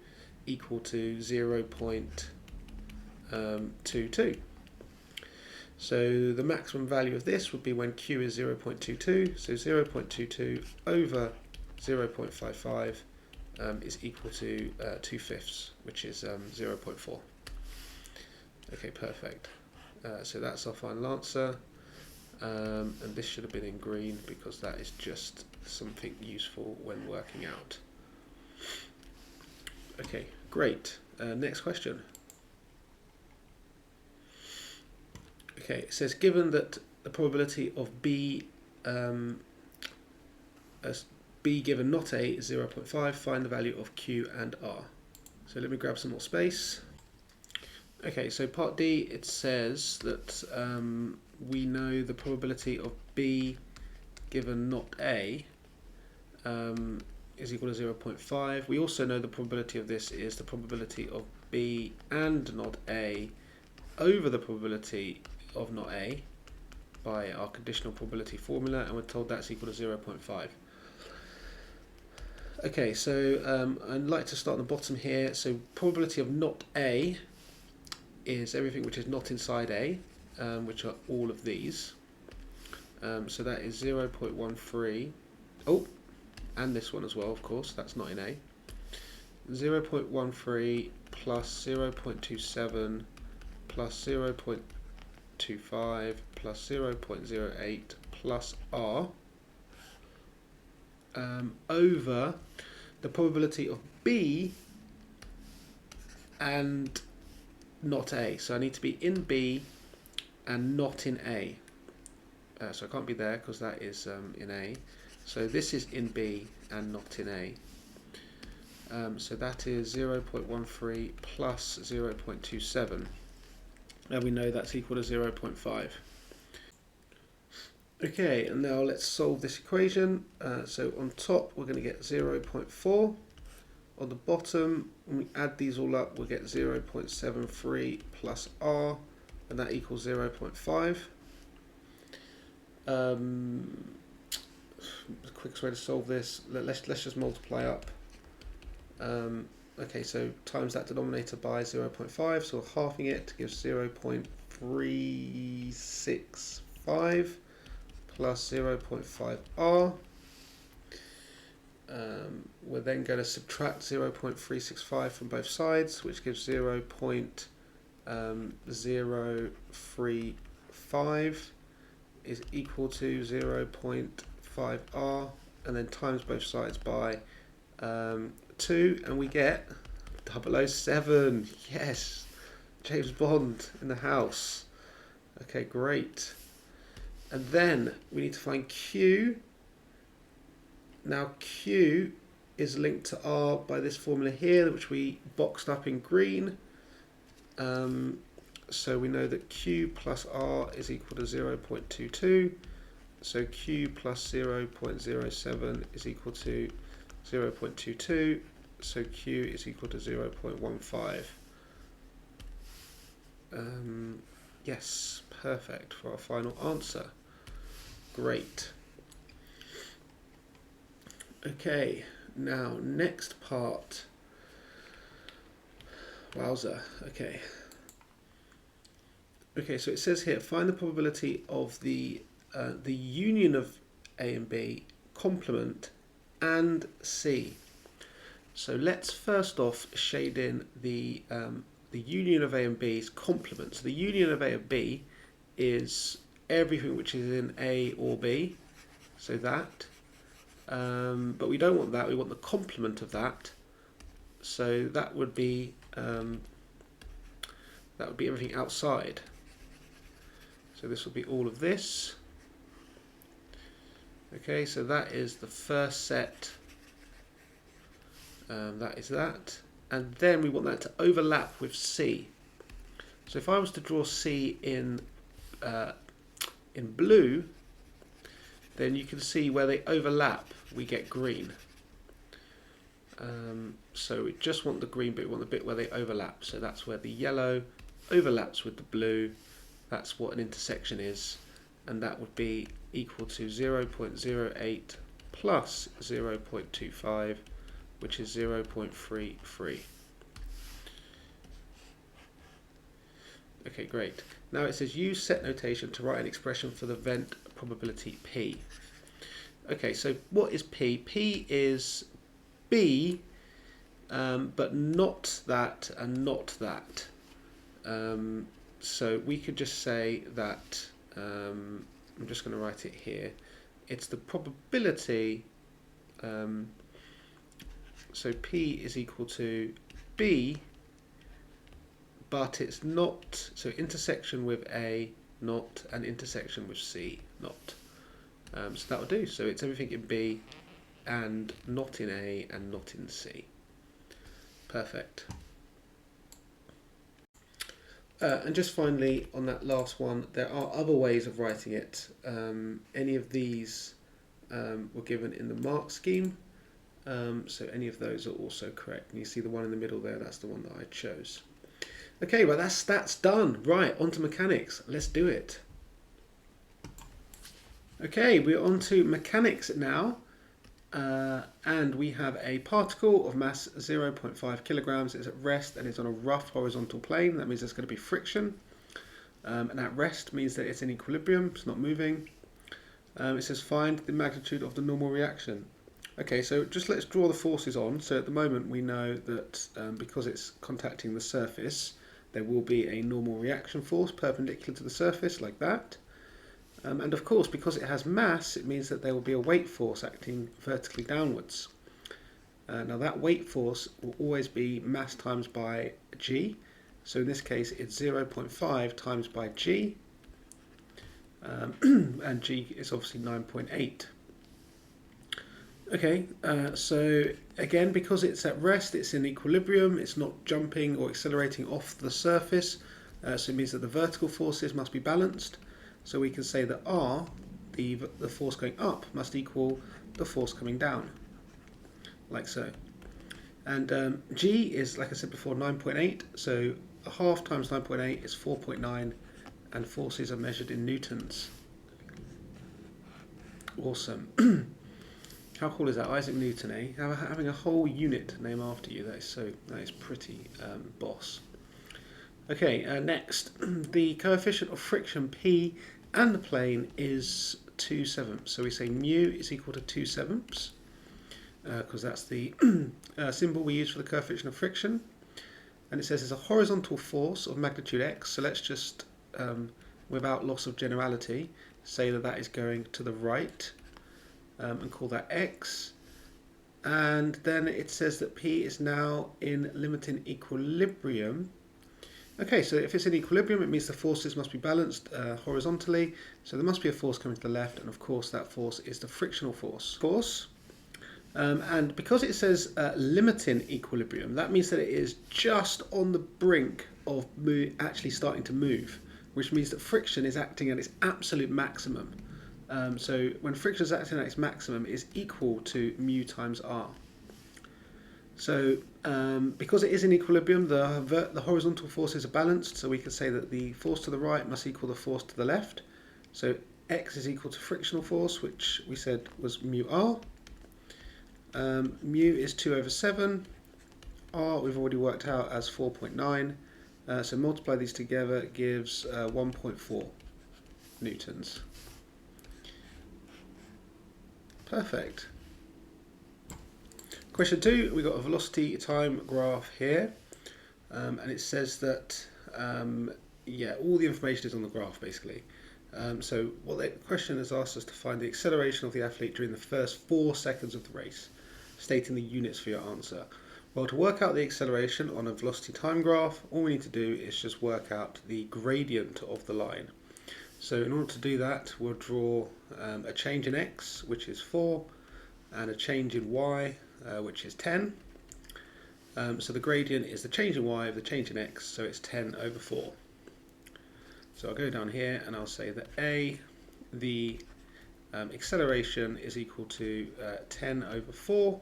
equal to 0.22. So the maximum value of this would be when Q is 0.22, so 0.22 over 0.55 is equal to 2/5, which is 0.4. Okay, perfect. So that's our final answer, and this should have been in green because that is just something useful when working out. Okay, great. Next question. Okay, it says given that the probability of B as B given not A is 0.5, find the value of Q and R. So let me grab some more space. Okay, so part D, it says that we know the probability of B given not A is equal to 0.5. We also know the probability of this is the probability of B and not A over the probability of not A by our conditional probability formula, and we're told that's equal to 0.5. Okay, so I'd like to start on the bottom here. So probability of not A is everything which is not inside A, which are all of these. So that is 0.13. Oh, and this one as well, of course, that's not in A. 0.13 plus 0.27 plus 0.25 plus 0.08 plus R over the probability of B and not A. So I need to be in B and not in A. So I can't be there because that is in A. So this is in B and not in A. So that is 0.13 plus 0.27. And we know that's equal to 0.5. Okay, and now let's solve this equation. So on top we're going to get 0.4. On the bottom, when we add these all up, we'll get 0.73 plus R, and that equals 0.5. The quickest way to solve this, let's just multiply up. Okay, so times that denominator by 0.5, so we're halving it gives 0.365 plus 0.5R. We're then going to subtract 0.365 from both sides, which gives 0.035 is equal to 0.5R, and then times both sides by 2, and we get 007. Yes, James Bond in the house. Okay, great. And then we need to find Q. Now Q is linked to R by this formula here, which we boxed up in green. So we know that Q plus R is equal to 0.22. So Q plus 0.07 is equal to 0.22. So Q is equal to 0.15. Yes, perfect for our final answer. Great. Okay, now next part. Wowza, okay. Okay, so it says here, find the probability of the union of A and B, complement, and C. So let's first off shade in the union of A and B's complement. So the union of A and B is everything which is in A or B, so that. But we don't want that, we want the complement of that. So that would be everything outside. So this will be all of this. Okay, so that is the first set. That is that. And then we want that to overlap with C. So if I was to draw C in blue, then you can see where they overlap, we get green. So we just want the green bit, we want the bit where they overlap. So that's where the yellow overlaps with the blue. That's what an intersection is. And that would be equal to 0.08 plus 0.25, which is 0.33. Okay, great. Now it says use set notation to write an expression for the event probability P. Okay, so what is P? P is B, but not that and not that. So we could just say that, I'm just going to write it here, it's the probability, so P is equal to B, but it's not, so intersection with A, not, and intersection with C, not. So that will do. So it's everything in B and not in A and not in C. Perfect. And just finally, on that last one, there are other ways of writing it. Any of these were given in the mark scheme, so any of those are also correct. And you see the one in the middle there, that's the one that I chose. Okay, well that's done. Right, on to mechanics. Let's do it. Okay, we're on to mechanics now. And we have a particle of mass 0.5 kilograms. It's at rest and it's on a rough horizontal plane. That means there's going to be friction. And at rest means that it's in equilibrium, it's not moving. It says find the magnitude of the normal reaction. Okay, so just let's draw the forces on. So at the moment we know that because it's contacting the surface, there will be a normal reaction force perpendicular to the surface, like that. And of course, because it has mass, it means that there will be a weight force acting vertically downwards. Now that weight force will always be mass times by g. So in this case, it's 0.5 times by g. And g is obviously 9.8. Okay, so again, because it's at rest, it's in equilibrium, it's not jumping or accelerating off the surface. So it means that the vertical forces must be balanced. So we can say that R, the force going up, must equal the force coming down, like so. And G is, like I said before, 9.8. So a half times 9.8 is 4.9, and forces are measured in newtons. Awesome. How cool is that? Isaac Newton, eh? Having a whole unit named after you, that is pretty boss. Okay, next, the coefficient of friction P and the plane is 2/7. So we say mu is equal to 2/7, because that's the symbol we use for the coefficient of friction. And it says it's a horizontal force of magnitude x. So let's just, without loss of generality, say that that is going to the right, and call that x. And then it says that P is now in limiting equilibrium. Okay, so if it's in equilibrium, it means the forces must be balanced horizontally. So there must be a force coming to the left, and of course that force is the frictional force. And because it says limiting equilibrium, that means that it is just on the brink of actually starting to move, which means that friction is acting at its absolute maximum. So when friction is acting at its maximum, it is equal to mu times r. So because it is in equilibrium, the horizontal forces are balanced, so we can say that the force to the right must equal the force to the left. So X is equal to frictional force, which we said was mu r. Mu is 2 over 7. R we've already worked out as 4.9. So multiply these together, it gives 1.4 newtons. Perfect. Question 2, we've got a velocity time graph here. And it says that, all the information is on the graph basically. So what the question has asked us to find the acceleration of the athlete during the first 4 seconds of the race, stating the units for your answer. Well, to work out the acceleration on a velocity time graph, all we need to do is just work out the gradient of the line. So in order to do that, we'll draw a change in x, which is 4, and a change in y, which is 10. So the gradient is the change in y of the change in x, so it's 10 over 4. So I'll go down here and I'll say that the acceleration is equal to 10 over 4,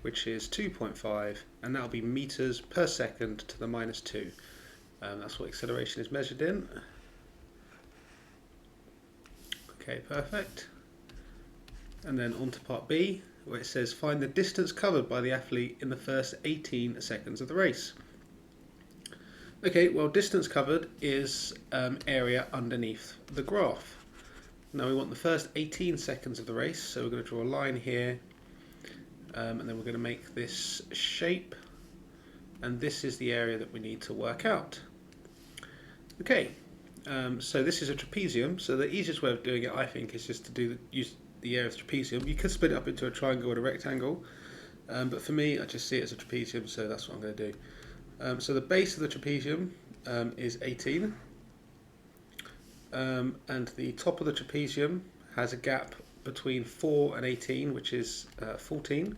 which is 2.5, and that'll be meters per second to the minus 2. That's what acceleration is measured in. Okay, perfect. And then on to part B, where it says find the distance covered by the athlete in the first 18 seconds of the race. Okay, well, distance covered is area underneath the graph. Now we want the first 18 seconds of the race, so we're going to draw a line here, and then we're going to make this shape, and this is the area that we need to work out. Okay, so this is a trapezium, so the easiest way of doing it, I think, is just to use the area of the trapezium. You could split it up into a triangle and a rectangle, but for me, I just see it as a trapezium, so that's what I'm going to do. So the base of the trapezium is 18, and the top of the trapezium has a gap between 4 and 18, which is 14,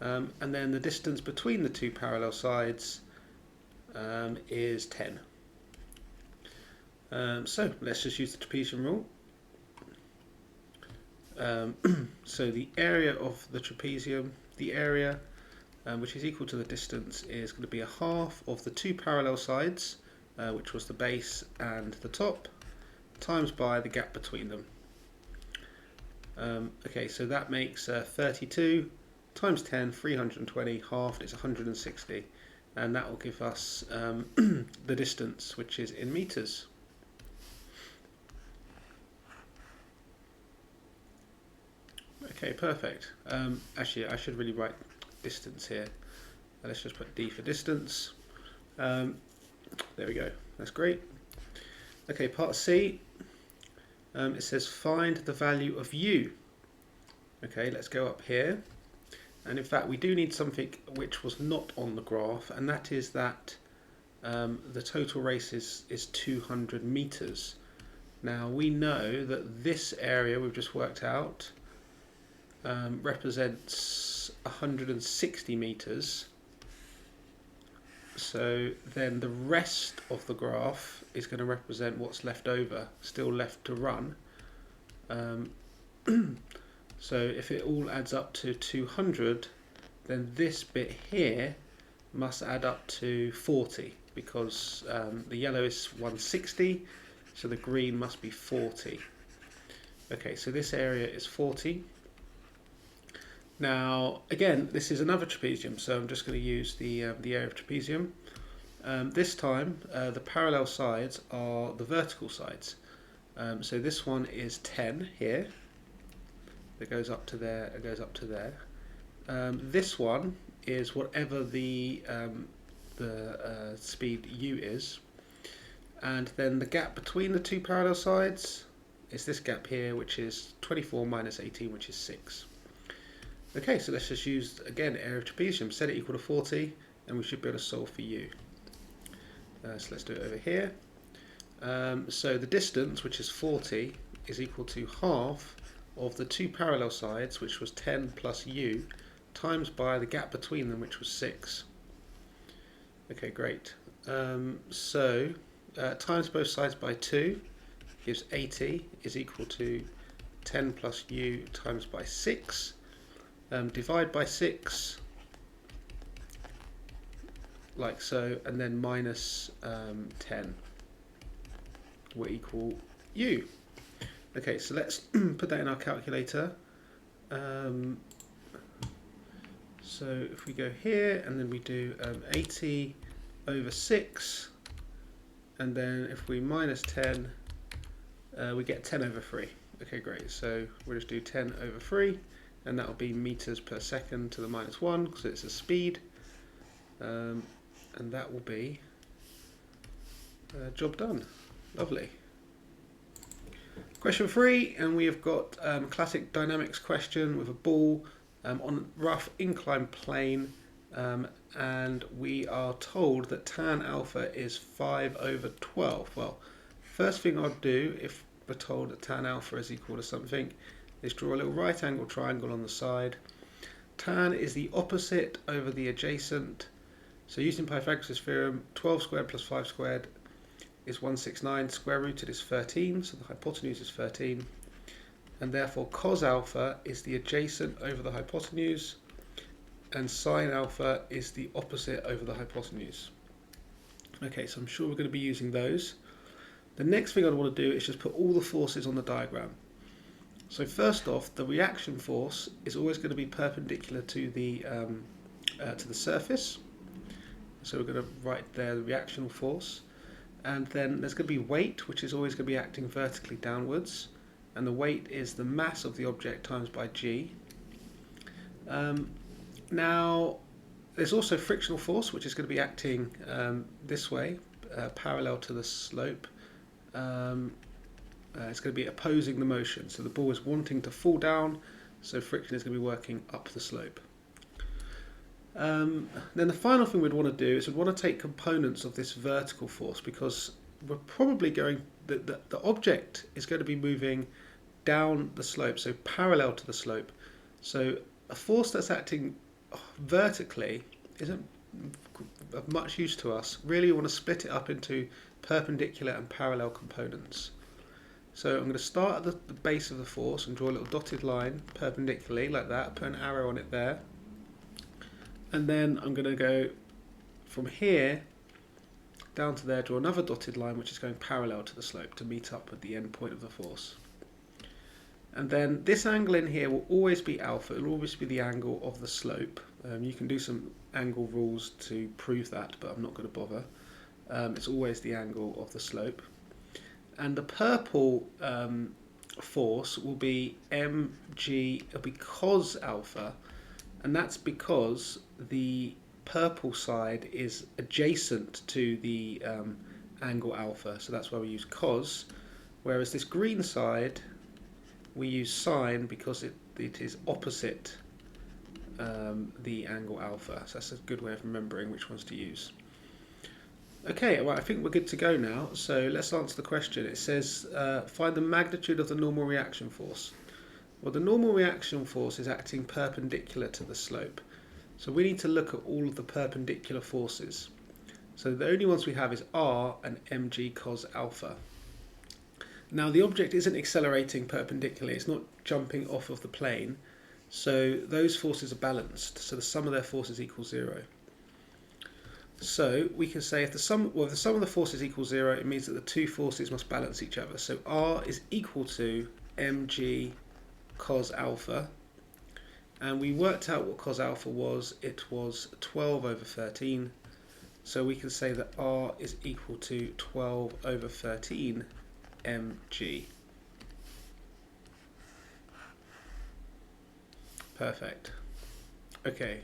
and then the distance between the two parallel sides is 10. So let's just use the trapezium rule. So the area of the trapezium, the area which is equal to the distance, is going to be a half of the two parallel sides, which was the base and the top, times by the gap between them. Okay, so that makes 32 times 10, 320, halved is 160, and that will give us the distance, which is in meters. Okay, perfect. Actually, I should really write distance here. Let's just put D for distance. There we go. That's great. Okay, part C. It says find the value of U. Okay, let's go up here. And in fact, we do need something which was not on the graph, and that is that the total race is 200 meters. Now, we know that this area we've just worked out represents 160 meters. So then the rest of the graph is going to represent what's left over, still left to run. So if it all adds up to 200, then this bit here must add up to 40, because the yellow is 160, so the green must be 40. Okay, so this area is 40. Now, again, this is another trapezium, so I'm just going to use the area of trapezium. This time, the parallel sides are the vertical sides. So this one is 10 here. It goes up to there, it goes up to there. This one is whatever the speed u is. And then the gap between the two parallel sides is this gap here, which is 24 minus 18, which is 6. Okay, so let's just use, again, area of trapezium, set it equal to 40, and we should be able to solve for u. So let's do it over here. So the distance, which is 40, is equal to half of the two parallel sides, which was 10 plus u, times by the gap between them, which was 6. Okay, great. Times both sides by 2 gives 80 is equal to 10 plus u times by 6. Divide by 6, like so, and then minus 10 will equal u. Okay, so let's put that in our calculator. So if we go here and then we do 80 over 6, and then if we minus 10, we get 10 over 3. Okay, great. So we'll just do 10 over 3, and that will be meters per second to the minus 1 because it's a speed. And that will be job done. Lovely. Question 3, and we have got a classic dynamics question with a ball on a rough inclined plane, and we are told that tan alpha is 5 over 12. Well, first thing I'd do if we're told that tan alpha is equal to something is draw a little right angle triangle on the side. Tan is the opposite over the adjacent. So using Pythagoras' theorem, 12 squared plus 5 squared is 169, square rooted is 13, so the hypotenuse is 13, and therefore cos alpha is the adjacent over the hypotenuse, and sine alpha is the opposite over the hypotenuse. Okay, so I'm sure we're going to be using those. The next thing I'd want to do is just put all the forces on the diagram. So first off, the reaction force is always going to be perpendicular to the surface. So we're going to write there the reactional force. And then there's going to be weight, which is always going to be acting vertically downwards. And the weight is the mass of the object times by g. Now, there's also frictional force, which is going to be acting this way, parallel to the slope. It's going to be opposing the motion. So the ball is wanting to fall down, so friction is going to be working up the slope. Then the final thing we'd want to do is we'd want to take components of this vertical force, because we're probably going, the object is going to be moving down the slope, so parallel to the slope. So a force that's acting vertically isn't of much use to us. Really, we want to split it up into perpendicular and parallel components. So I'm going to start at the base of the force and draw a little dotted line perpendicularly like that, put an arrow on it there. And then I'm going to go from here down to there, draw another dotted line which is going parallel to the slope to meet up with the end point of the force. And then this angle in here will always be alpha, it will always be the angle of the slope. You can do some angle rules to prove that, but I'm not going to bother. It's always the angle of the slope. And the purple force will be mg, it'll be cos alpha, and that's because the purple side is adjacent to the angle alpha, so that's why we use cos, whereas this green side we use sine because it is opposite the angle alpha, so that's a good way of remembering which ones to use. Okay, well, I think we're good to go now, so let's answer the question. It says find the magnitude of the normal reaction force. Well, the normal reaction force is acting perpendicular to the slope. So we need to look at all of the perpendicular forces. So the only ones we have is R and mg cos alpha. Now the object isn't accelerating perpendicularly, it's not jumping off of the plane. So those forces are balanced. So the sum of their forces equals 0. So we can say if the sum of the forces equals 0, it means that the two forces must balance each other. So R is equal to mg cos alpha, and we worked out what cos alpha was. It was 12 over 13, so we can say that R is equal to 12 over 13 mg. Perfect. Okay,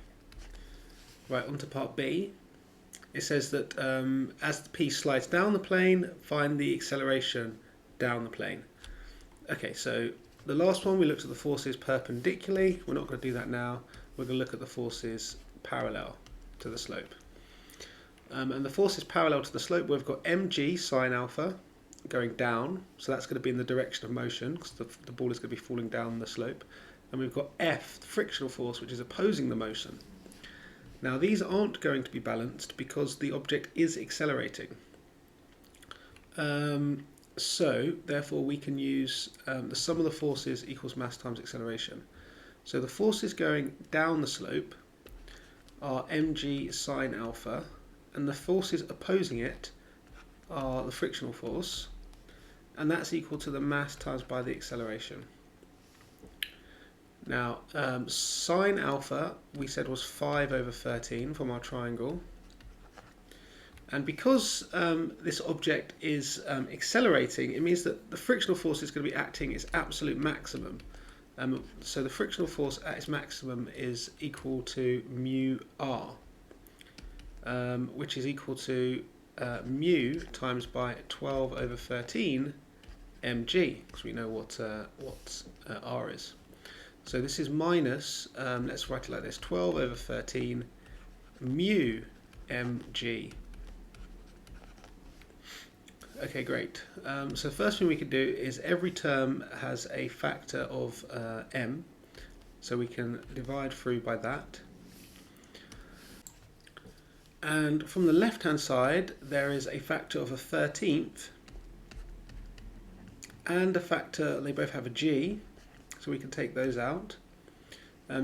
right, on to part B. It says that as the piece slides down the plane, find the acceleration down the plane. Okay, so the last one, we looked at the forces perpendicularly. We're not going to do that now. We're going to look at the forces parallel to the slope. And the forces parallel to the slope, we've got mg sine alpha, going down, so that's going to be in the direction of motion because the ball is going to be falling down the slope. And we've got F, the frictional force, which is opposing the motion. Now these aren't going to be balanced because the object is accelerating. So therefore we can use the sum of the forces equals mass times acceleration. So the forces going down the slope are mg sine alpha, and the forces opposing it are the frictional force, and that's equal to the mass times by the acceleration. Now sine alpha we said was 5 over 13 from our triangle, and because this object is accelerating, it means that the frictional force is going to be acting its absolute maximum. So the frictional force at its maximum is equal to mu r, which is equal to mu times by 12 over 13 mg, because we know what r is. So this is minus, let's write it like this, 12 over 13 mu mg. Okay, great. So the first thing we can do is every term has a factor of m, so we can divide through by that. And from the left hand side there is a factor of a 13th and a factor, they both have a g, so we can take those out.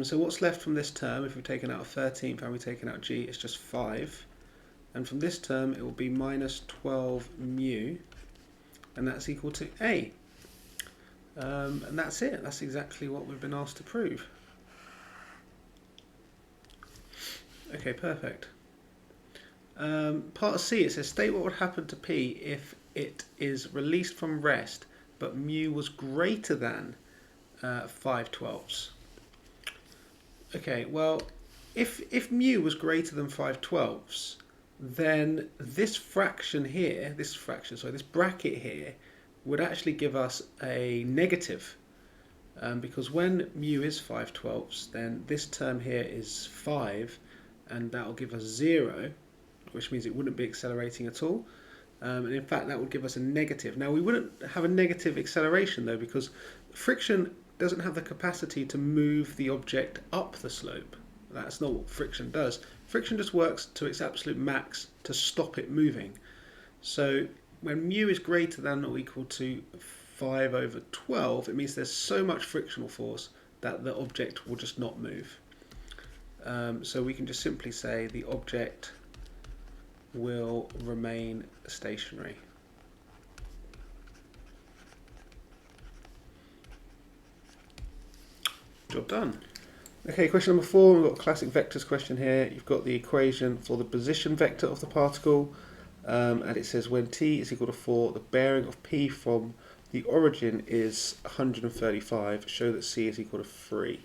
So what's left from this term, if we've taken out a 13th and we've taken out g, it's just 5. And from this term it will be minus 12 mu, and that's equal to a. And that's it. That's exactly what we've been asked to prove. Okay, perfect. Part C, it says state what would happen to P if it is released from rest but mu was greater than 5/12. Okay, well, if mu was greater than 5/12, then this fraction here, this bracket here, would actually give us a negative. Because when mu is 5/12, then this term here is 5, and that will give us 0, which means it wouldn't be accelerating at all. And in fact, that would give us a negative. Now, we wouldn't have a negative acceleration, though, because friction doesn't have the capacity to move the object up the slope. That's not what friction does. Friction just works to its absolute max to stop it moving. So when mu is greater than or equal to 5 over 12, it means there's so much frictional force that the object will just not move. So we can just simply say the object will remain stationary. Job done. Okay, question number 4, we've got a classic vectors question here. You've got the equation for the position vector of the particle, and it says when t is equal to 4, the bearing of p from the origin is 135. Show that c is equal to 3.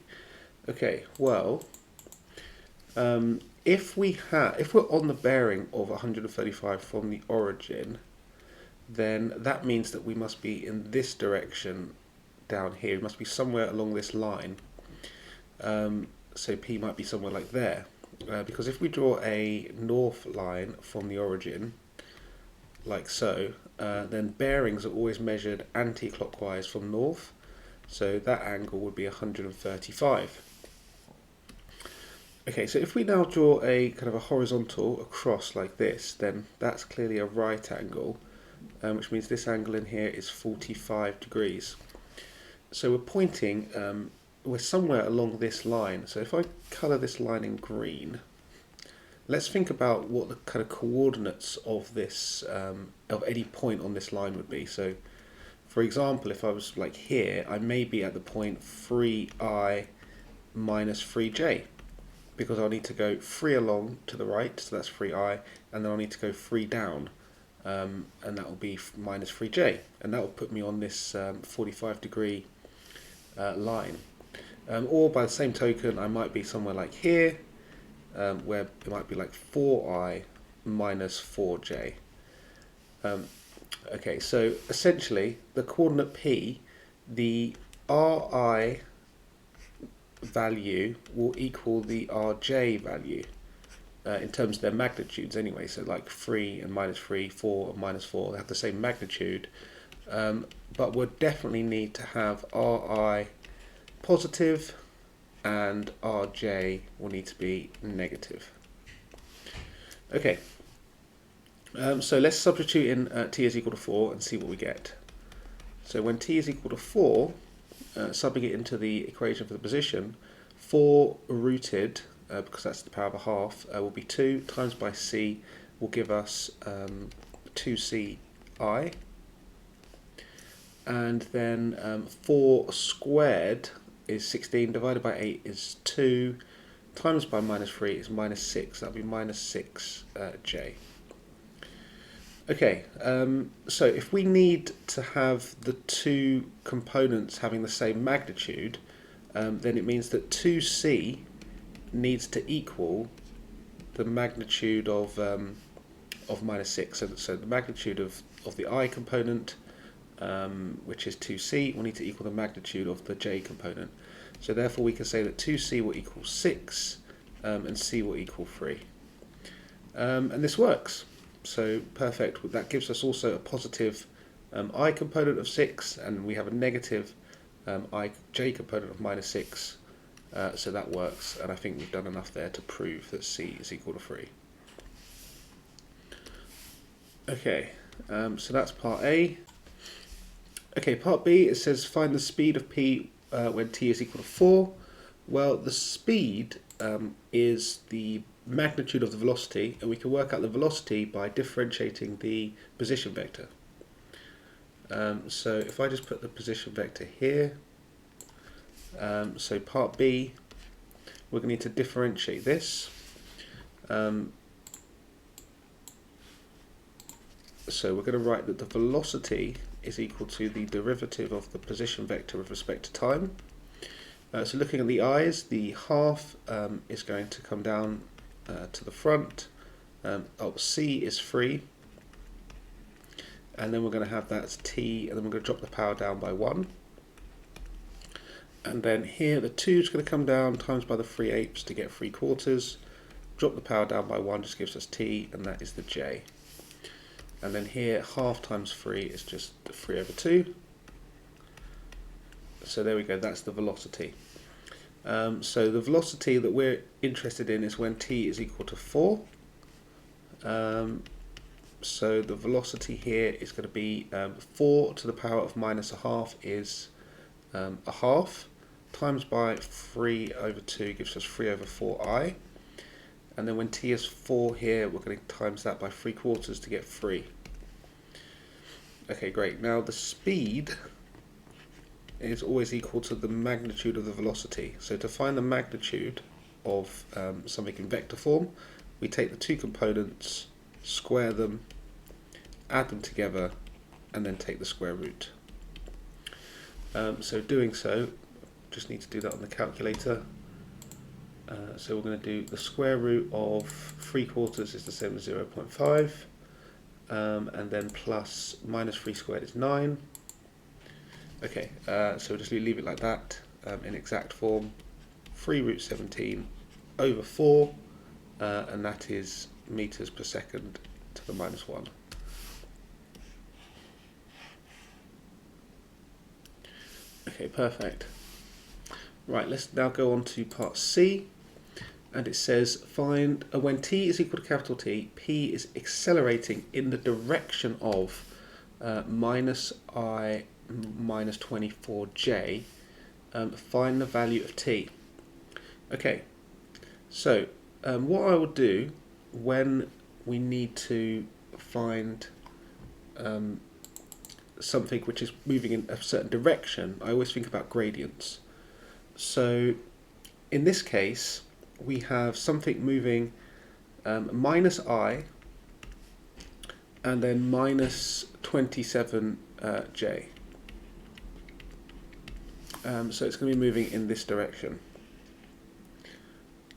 Okay, well, if we're on the bearing of 135 from the origin, then that means that we must be in this direction down here. We must be somewhere along this line. So P might be somewhere like there, because if we draw a north line from the origin, like so, then bearings are always measured anti-clockwise from north, so that angle would be 135. Okay, so if we now draw a kind of a horizontal across like this, then that's clearly a right angle, which means this angle in here is 45 degrees. So we're pointing, we're somewhere along this line. So if I colour this line in green, let's think about what the kind of coordinates of this, of any point on this line would be. So for example, if I was like here, I may be at the point 3i minus 3j, because I'll need to go 3 along to the right, so that's 3i, and then I'll need to go 3 down, and that will be minus 3j, and that will put me on this 45 degree line. Or by the same token, I might be somewhere like here, where it might be like 4i minus 4j. Okay, so essentially the coordinate p, the ri value will equal the rj value. in terms of their magnitudes anyway. So like 3 and -3, 4 and -4, they have the same magnitude. But we'll definitely need to have Ri positive and Rj will need to be negative. Okay, so let's substitute in t is equal to 4 and see what we get. So when t is equal to 4, subbing it into the equation for the position, 4 rooted, because that's the power of a half, will be 2 times by c will give us 2ci. And then 4 squared is 16, divided by 8 is 2, times by -3 is -6, that would be -6j. Okay, so if we need to have the two components having the same magnitude, then it means that 2c needs to equal the magnitude of -6. So the magnitude of the I component, which is 2c, will need to equal the magnitude of the j component. So therefore we can say that 2c will equal 6 and c will equal 3. And this works. So perfect. That gives us also a positive I component of 6, and we have a negative j component of -6. So that works, and I think we've done enough there to prove that c is equal to 3. Okay, so that's part A. Okay, part B, it says find the speed of p when t is equal to 4. Well, the speed is the magnitude of the velocity, and we can work out the velocity by differentiating the position vector. So if I just put the position vector here, so part B, we're going to need to differentiate this. So we're going to write that the velocity is equal to the derivative of the position vector with respect to time. So looking at the i's, the half is going to come down to the front. C is 3, and then we're going to have that's t, and then we're going to drop the power down by 1. And then here the 2 is going to come down, times by the 3/8 to get 3/4. Drop the power down by 1 just gives us t, and that is the j. And then here half times 3 is just 3/2. So there we go, that's the velocity. So the velocity that we're interested in is when t is equal to 4. So the velocity here is going to be 4 to the power of -1/2 is a half, times by 3/2 gives us 3/4i. And then when t is 4 here, we're going to times that by 3/4 to get 3. Okay, great. Now the speed is always equal to the magnitude of the velocity. So to find the magnitude of something in vector form, we take the two components, square them, add them together, and then take the square root. So doing so, just need to do that on the calculator. So we're going to do the square root of 3/4 is the same as 0.5, and then plus -3 squared is 9. Okay, so we'll just leave it like that in exact form. 3√17/4, and that is meters per second to the -1. Okay, perfect. Right, let's now go on to part C, and it says find when t is equal to capital T, p is accelerating in the direction of -I minus 24j, find the value of t. Okay, so what I will do when we need to find something which is moving in a certain direction, I always think about gradients. So in this case, we have something moving -I and then -27j. So it's going to be moving in this direction.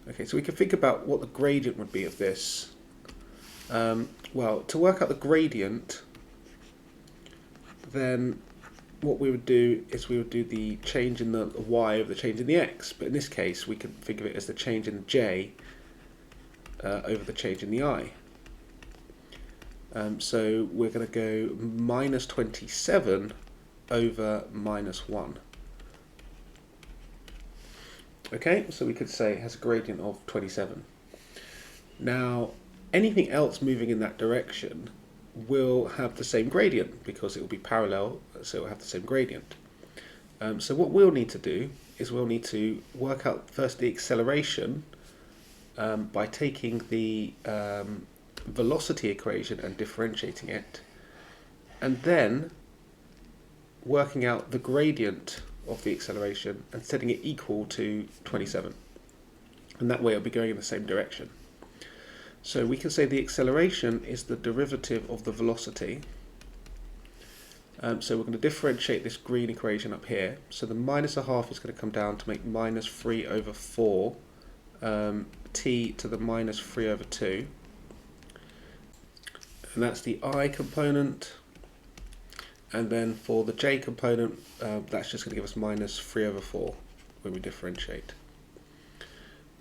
Okay, so we can think about what the gradient would be of this. Well, to work out the gradient, then what we would do is we would do the change in the y over the change in the x. But in this case, we can think of it as the change in j over the change in the I. So we're going to go minus 27 over minus 1. Okay, so we could say it has a gradient of 27. Now, anything else moving in that direction will have the same gradient because it will be parallel, so it will have the same gradient. So what we'll need to do is we'll need to work out first the acceleration by taking the velocity equation and differentiating it, and then working out the gradient of the acceleration and setting it equal to 27. And that way it'll be going in the same direction. So we can say the acceleration is the derivative of the velocity. So we're going to differentiate this green equation up here. So the minus a half is going to come down to make minus 3 over 4 t to the minus 3 over 2. And that's the I component. And then for the j component, that's just going to give us minus 3 over 4 when we differentiate.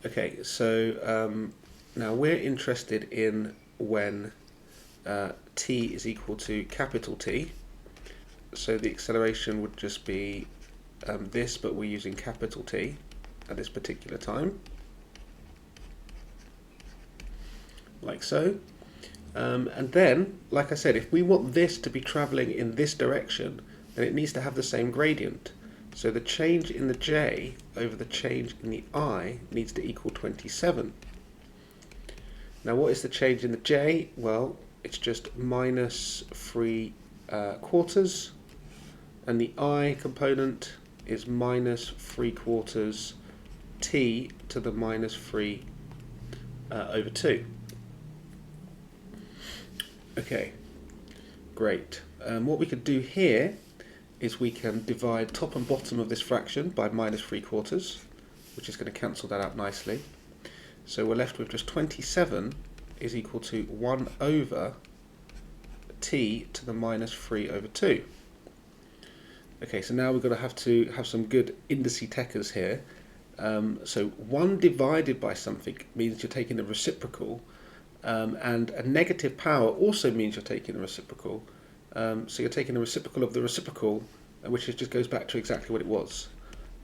Okay, so now we're interested in when t is equal to capital T. So the acceleration would just be this, but we're using capital T at this particular time, like so. And then, like I said, if we want this to be travelling in this direction, then it needs to have the same gradient. So the change in the j over the change in the I needs to equal 27. Now what is the change in the j? Well, it's just minus 3 quarters, and the I component is minus 3 quarters t to the minus 3 over 2. Okay, great. What we could do here is we can divide top and bottom of this fraction by minus 3 quarters, which is going to cancel that out nicely. So we're left with just 27 is equal to 1 over t to the minus 3 over 2. Okay, so now we're going to have some good indice techers here. So 1 divided by something means you're taking the reciprocal, and a negative power also means you're taking the reciprocal. So you're taking the reciprocal of the reciprocal, which just goes back to exactly what it was.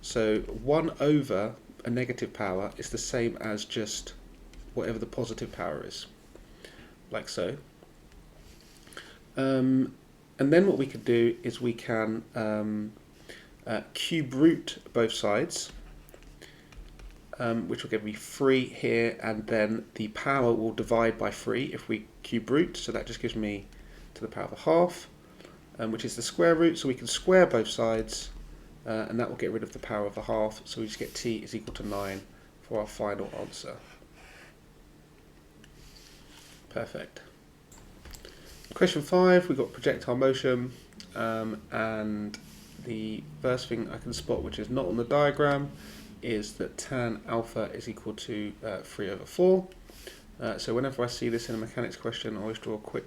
So 1 over a negative power is the same as just whatever the positive power is, like so. And then what we could do is we can cube root both sides, which will give me 3 here, and then the power will divide by 3 if we cube root, so that just gives me to the power of a half, which is the square root, so we can square both sides, and that will get rid of the power of a half, so we just get t is equal to 9 for our final answer. Perfect. Question 5, we've got projectile motion, and the first thing I can spot, which is not on the diagram, is that tan alpha is equal to 3 over 4. So whenever I see this in a mechanics question, I always draw a quick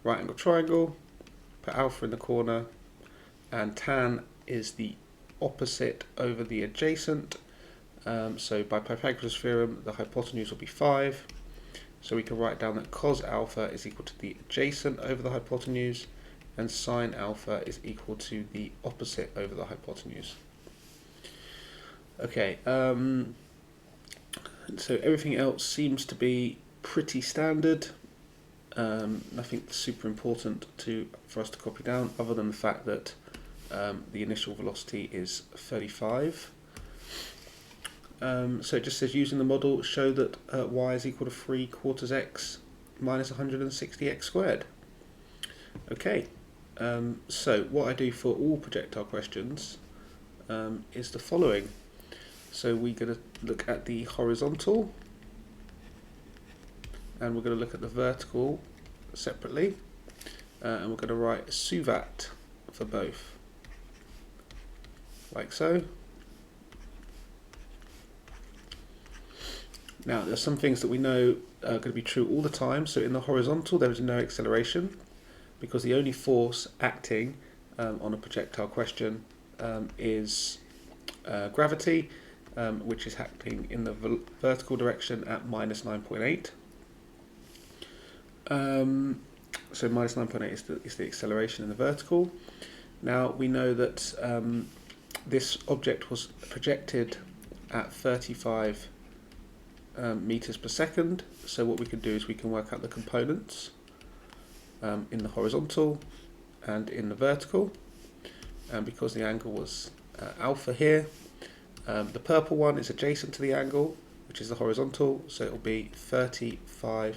right angle triangle, put alpha in the corner, and tan is the opposite over the adjacent. So by Pythagoras' theorem, the hypotenuse will be 5. So we can write down that cos alpha is equal to the adjacent over the hypotenuse, and sine alpha is equal to the opposite over the hypotenuse. Okay, so everything else seems to be pretty standard. Nothing super important for us to copy down, other than the fact that the initial velocity is 35. So it just says, using the model, show that y is equal to 3 quarters x minus 160x squared. Okay, so what I do for all projectile questions is the following. So we're going to look at the horizontal, and we're going to look at the vertical separately, and we're going to write suvat for both, like so. Now, there's some things that we know are going to be true all the time. So in the horizontal, there is no acceleration, because the only force acting on a projectile question is gravity, which is happening in the vertical direction at minus 9.8. So minus 9.8 is the acceleration in the vertical. Now we know that this object was projected at 35 meters per second. So what we can do is we can work out the components in the horizontal and in the vertical. And because the angle was alpha here, the purple one is adjacent to the angle, which is the horizontal, so it will be 35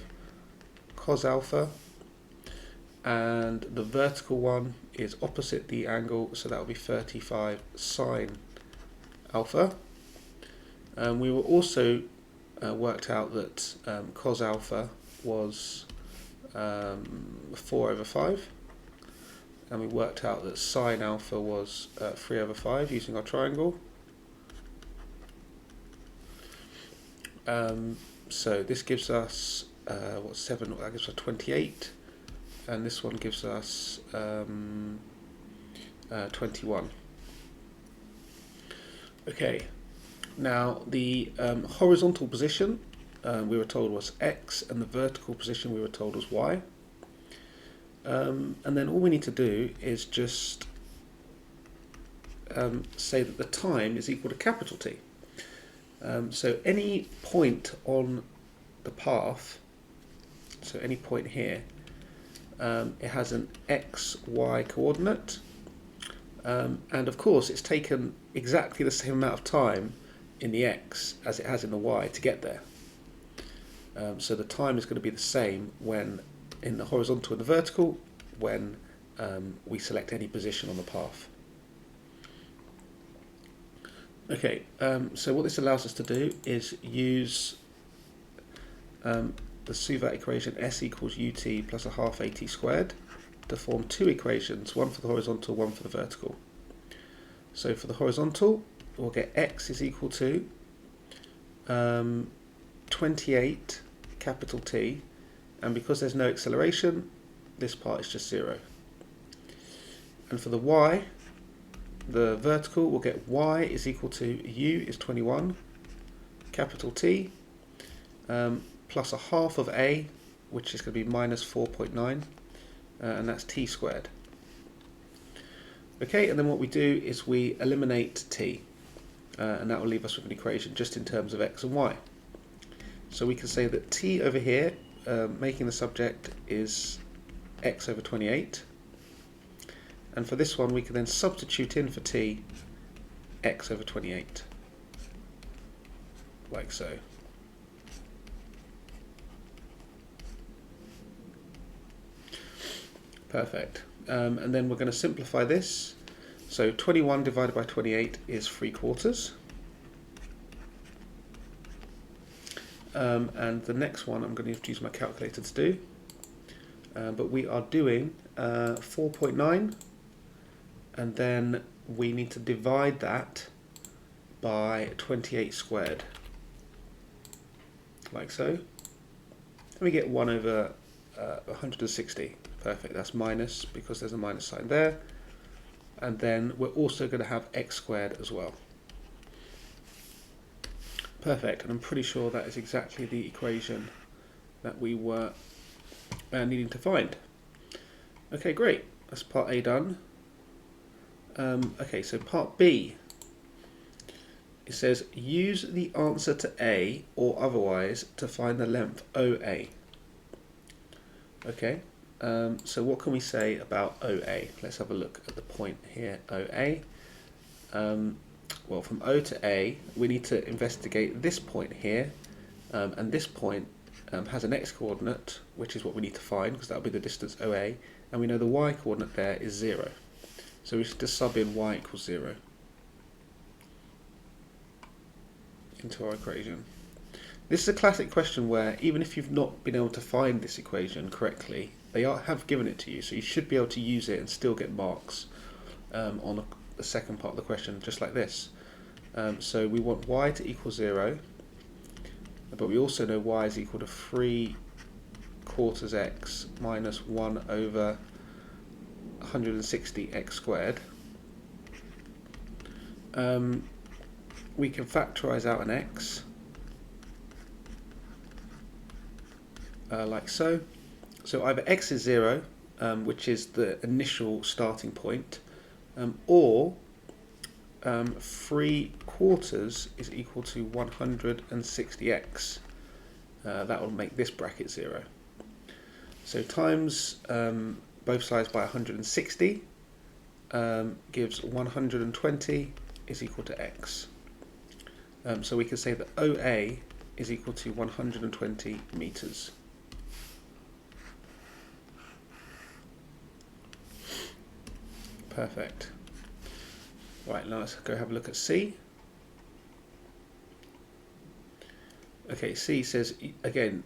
cos alpha, and the vertical one is opposite the angle, so that will be 35 sine alpha. We will also worked out that cos alpha was 4 over 5, and we worked out that sine alpha was 3 over 5 using our triangle. So this gives us what's 7? That gives us 28, and this one gives us 21. Okay, now the horizontal position we were told was x, and the vertical position we were told was y. And then all we need to do is just say that the time is equal to capital T. So any point on the path, so any point here, it has an x, y coordinate, and of course it's taken exactly the same amount of time in the x as it has in the y to get there. So the time is going to be the same when in the horizontal and the vertical when we select any position on the path. Okay, so what this allows us to do is use the Suvat equation S equals ut plus a half at squared to form two equations, one for the horizontal, one for the vertical. So for the horizontal, we'll get x is equal to 28 capital T, and because there's no acceleration, this part is just 0. And for the y, the vertical, we'll get y is equal to u is 21 capital T plus a half of a, which is going to be minus 4.9, and that's t squared. Okay, and then what we do is we eliminate t, and that will leave us with an equation just in terms of x and y. So we can say that t over here, making the subject, is x over 28. And for this one, we can then substitute in for t x over 28, like so. Perfect. And then we're going to simplify this. So 21 divided by 28 is 3/4. And the next one I'm going to have to use my calculator to do. But we are doing 4.9. And then we need to divide that by 28 squared, like so. And we get 1 over 160. Perfect, that's minus because there's a minus sign there. And then we're also going to have x squared as well. Perfect, and I'm pretty sure that is exactly the equation that we were needing to find. Okay, great, that's part A done. Okay, so part B, it says use the answer to A or otherwise to find the length OA. Okay, so what can we say about OA? Let's have a look at the point here, OA. Well, from O to A, we need to investigate this point here, and this point has an x coordinate, which is what we need to find because that will be the distance OA, and we know the y coordinate there is 0. So we should just sub in y equals 0 into our equation. This is a classic question where even if you've not been able to find this equation correctly, they have given it to you, so you should be able to use it and still get marks on the second part of the question, just like this. So we want y to equal 0, but we also know y is equal to 3/4 x minus 1 over 160 x squared. we can factorise out an x, like so. So either x is 0, which is the initial starting point, or 3/4 is equal to 160x. That will make this bracket 0. So times both sides by 160 gives 120 is equal to x. So we can say that OA is equal to 120 meters. Perfect. Right, now let's go have a look at C. Okay, C says, again,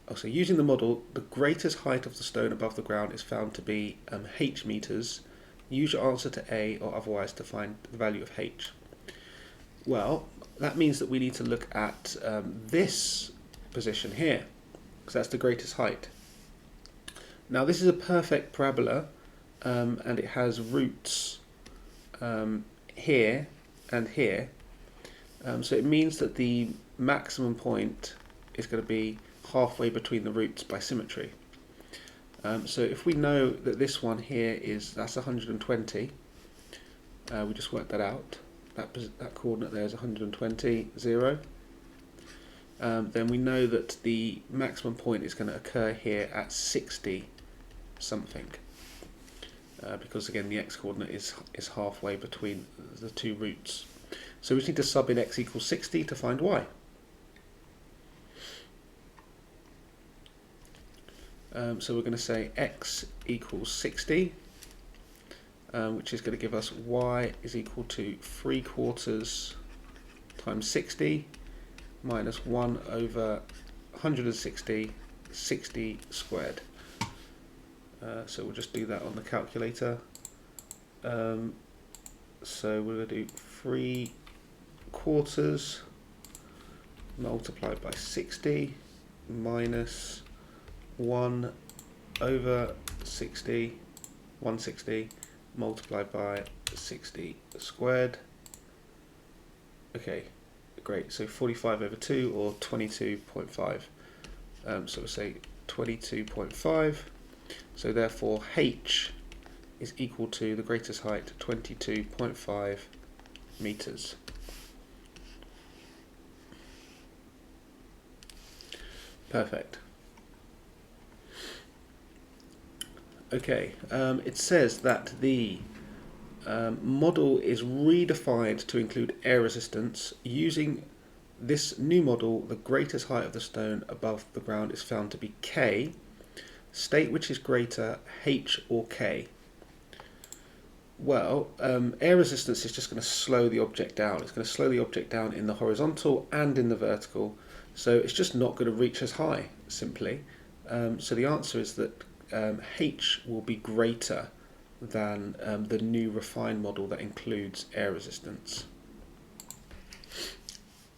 also using the model, the greatest height of the stone above the ground is found to be h meters. Use your answer to A or otherwise to find the value of h. Well, that means that we need to look at this position here, because that's the greatest height. Now this is a perfect parabola, and it has roots here and here. So it means that the maximum point is going to be halfway between the roots by symmetry. So if we know that this one here that's 120, we just worked that out. That coordinate there is 120, 0. Then we know that the maximum point is going to occur here at 60 something. Because again the x coordinate is halfway between the two roots. So we just need to sub in x equals 60 to find y. So we're going to say x equals 60, which is going to give us y is equal to 3/4 times 60 minus 1 over 160, 60 squared. So we'll just do that on the calculator. So we're going to do 3/4 multiplied by 60 minus 1 over 60, 160 multiplied by 60 squared. Okay, great. So 45 over 2, or 22.5. So we'll say 22.5. So therefore h is equal to the greatest height, 22.5 meters. Perfect. Okay, it says that the model is redefined to include air resistance. Using this new model, the greatest height of the stone above the ground is found to be K. State which is greater, H or K. Well, air resistance is just going to slow the object down. It's going to slow the object down in the horizontal and in the vertical, so it's just not going to reach as high, simply. So the answer is that H will be greater than the new refined model that includes air resistance.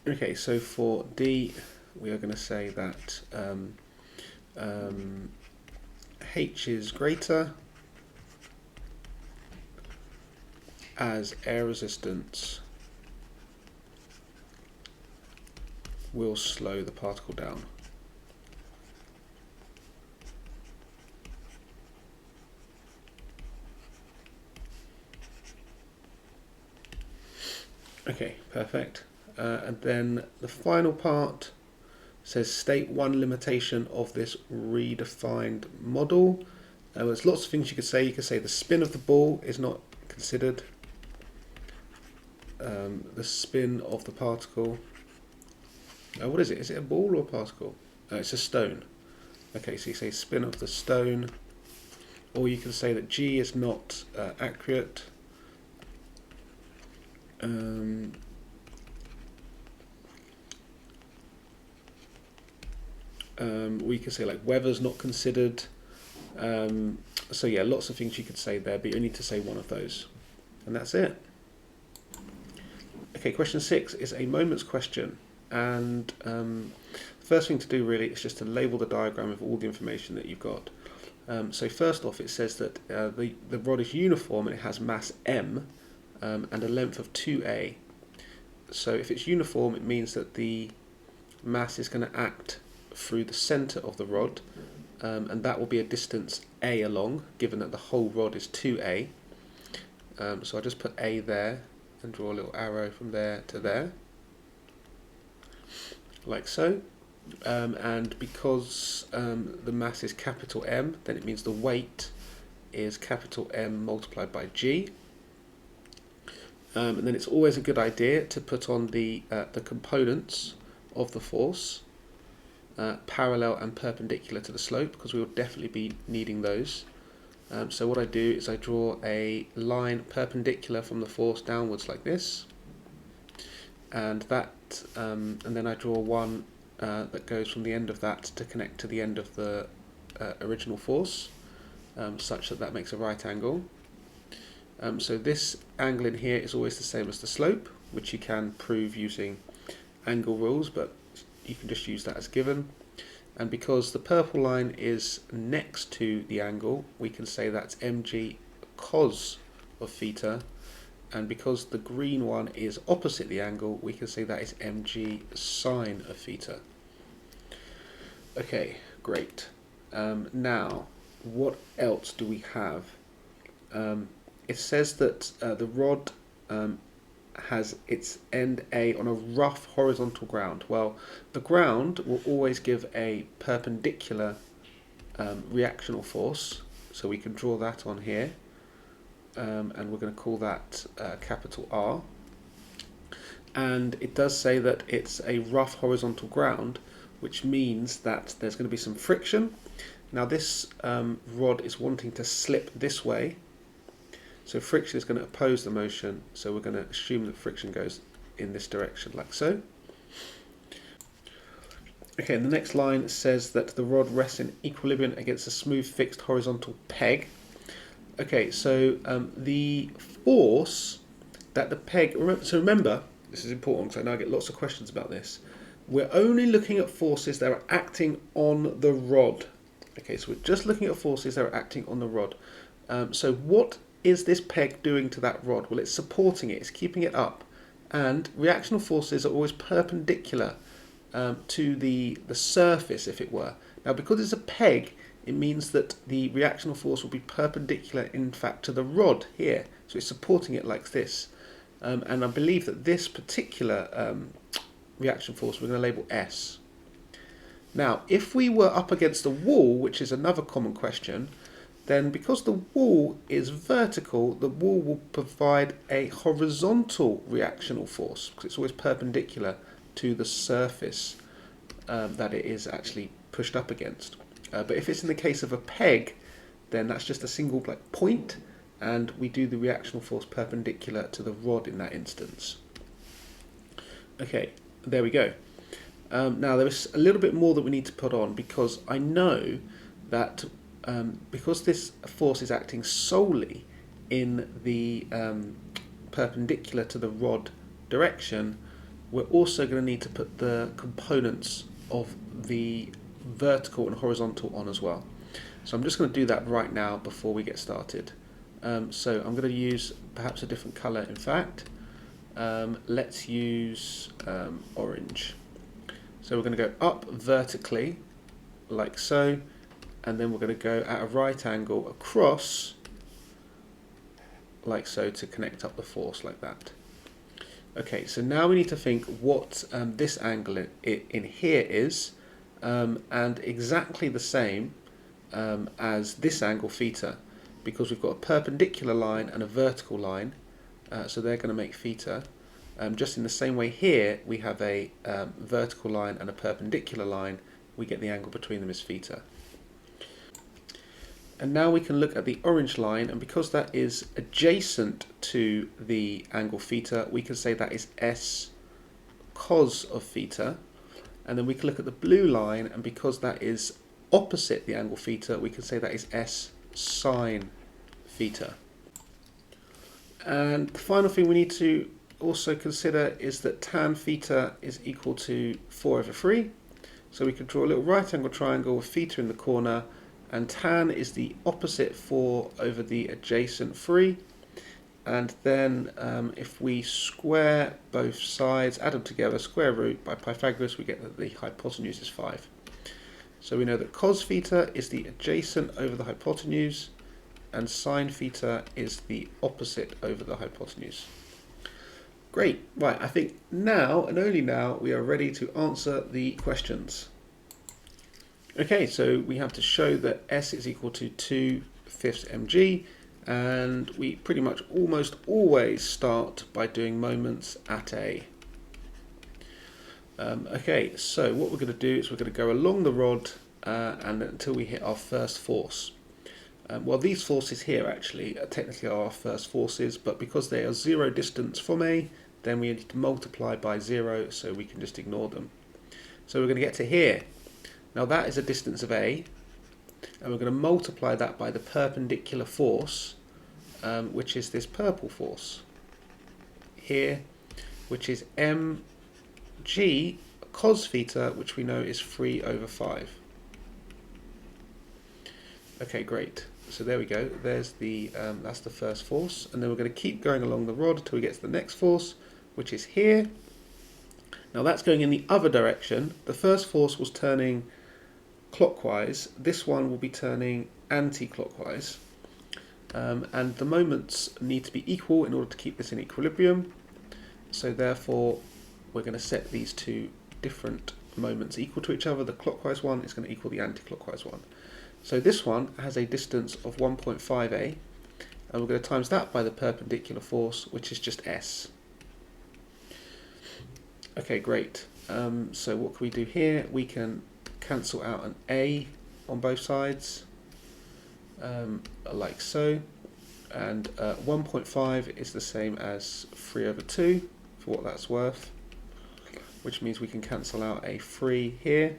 Okay, so for D, we are going to say that H is greater as air resistance will slow the particle down. Okay, perfect. And then the final part says state one limitation of this redefined model. There's lots of things you could say. You could say the spin of the ball is not considered. The spin of the particle. What is it? Is it a ball or a particle? It's a stone. Okay, so you say spin of the stone. Or you can say that G is not accurate. We could say like weather's not considered. So yeah, lots of things you could say there, but you need to say one of those. And that's it. Okay, question 6 is a moments question. And the first thing to do really is just to label the diagram with all the information that you've got. So first off, it says that the rod is uniform and it has mass m and a length of 2a. So if it's uniform, it means that the mass is going to act through the center of the rod, and that will be a distance a along, given that the whole rod is 2a. So I'll just put a there and draw a little arrow from there to there, like so. And because the mass is capital M, then it means the weight is capital M multiplied by G. And then it's always a good idea to put on the components of the force, parallel and perpendicular to the slope, because we will definitely be needing those. So what I do is I draw a line perpendicular from the force downwards like this, and then I draw one that goes from the end of that to connect to the end of the original force, such that that makes a right angle. So this angle in here is always the same as the slope, which you can prove using angle rules, but you can just use that as given. And because the purple line is next to the angle, we can say that's mg cos of theta, and because the green one is opposite the angle, we can say that is mg sine of theta. Okay, great. Now, what else do we have? It says that the rod has its end A on a rough horizontal ground. Well, the ground will always give a perpendicular reactional force, so we can draw that on here, and we're going to call that capital R. And it does say that it's a rough horizontal ground, which means that there's going to be some friction. Now this rod is wanting to slip this way, so friction is going to oppose the motion, so we're going to assume that friction goes in this direction, like so. Okay, and the next line says that the rod rests in equilibrium against a smooth fixed horizontal peg. Okay, so the force that the peg, so remember, this is important because I know I get lots of questions about this. We're only looking at forces that are acting on the rod. Okay, so we're just looking at forces that are acting on the rod. So what is this peg doing to that rod? Well, it's supporting it, it's keeping it up. And reactional forces are always perpendicular to the surface, if it were. Now, because it's a peg, it means that the reactional force will be perpendicular, in fact, to the rod here. So it's supporting it like this. And I believe that this particular reaction force we're going to label S. Now, if we were up against the wall, which is another common question, then because the wall is vertical, the wall will provide a horizontal reactional force, because it's always perpendicular to the surface that it is actually pushed up against. But if it's in the case of a peg, then that's just a single point, and we do the reactional force perpendicular to the rod in that instance. Okay, there we go. Now there is a little bit more that we need to put on, because I know that because this force is acting solely in the perpendicular to the rod direction, we're also going to need to put the components of the vertical and horizontal on as well. So I'm just going to do that right now before we get started. So I'm going to use perhaps a different colour, in fact. Let's use orange. So we're going to go up vertically, like so, and then we're going to go at a right angle across, like so, to connect up the force, like that. Okay, so now we need to think what this angle in here is, and exactly the same as this angle theta, because we've got a perpendicular line and a vertical line, so they're going to make theta. Just in the same way here, we have a vertical line and a perpendicular line, we get the angle between them is theta. And now we can look at the orange line, and because that is adjacent to the angle theta, we can say that is S cos of theta. And then we can look at the blue line, and because that is opposite the angle theta, we can say that is S sine theta. And the final thing we need to also consider is that tan theta is equal to 4/3. So we can draw a little right angle triangle with theta in the corner, and tan is the opposite 4 over the adjacent 3. and then if we square both sides, add them together, square root by Pythagoras, we get that the hypotenuse is 5. So we know that cos theta is the adjacent over the hypotenuse, and sine theta is the opposite over the hypotenuse. Great, right, I think now, and only now, we are ready to answer the questions. Okay, so we have to show that S is equal to 2/5 mg, and we pretty much almost always start by doing moments at A. Okay, so what we're going to do is we're going to go along the rod and until we hit our first force. Well, these forces here actually technically are our first forces, but because they are 0 distance from A, then we need to multiply by 0, so we can just ignore them. So we're going to get to here. Now that is a distance of A, and we're going to multiply that by the perpendicular force, which is this purple force here, which is mg cos theta, which we know is 3/5. Okay, great. So there we go. There's the that's the first force, and then we're going to keep going along the rod until we get to the next force, which is here. Now that's going in the other direction. The first force was turning clockwise. This one will be turning anti-clockwise, and the moments need to be equal in order to keep this in equilibrium. So therefore, we're going to set these two different moments equal to each other. The clockwise one is going to equal the anti-clockwise one. So this one has a distance of 1.5a, and we're going to times that by the perpendicular force, which is just s. Okay, great. So what can we do here? We can cancel out an a on both sides, like so, and 1.5 is the same as 3/2 for what that's worth, which means we can cancel out a 3 here,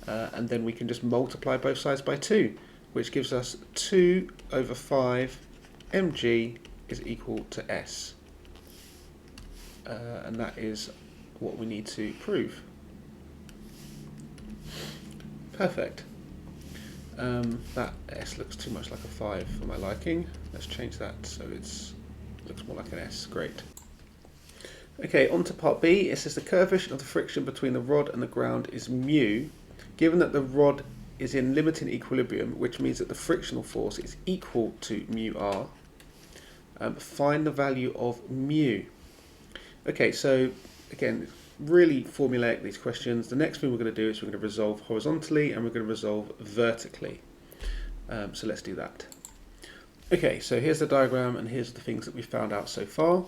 and then we can just multiply both sides by 2, which gives us 2/5 mg is equal to s, and that is what we need to prove. Perfect. That s looks too much like a 5 for my liking. Let's change that so it looks more like an s. Great. Okay, on to part B. It says the coefficient of the friction between the rod and the ground is mu, given that the rod is in limiting equilibrium, which means that the frictional force is equal to mu r. Find the value of mu. Okay, so again, really formulaic, these questions. The next thing we're going to do is we're going to resolve horizontally and we're going to resolve vertically. So let's do that. Okay, so here's the diagram and here's the things that we found out so far.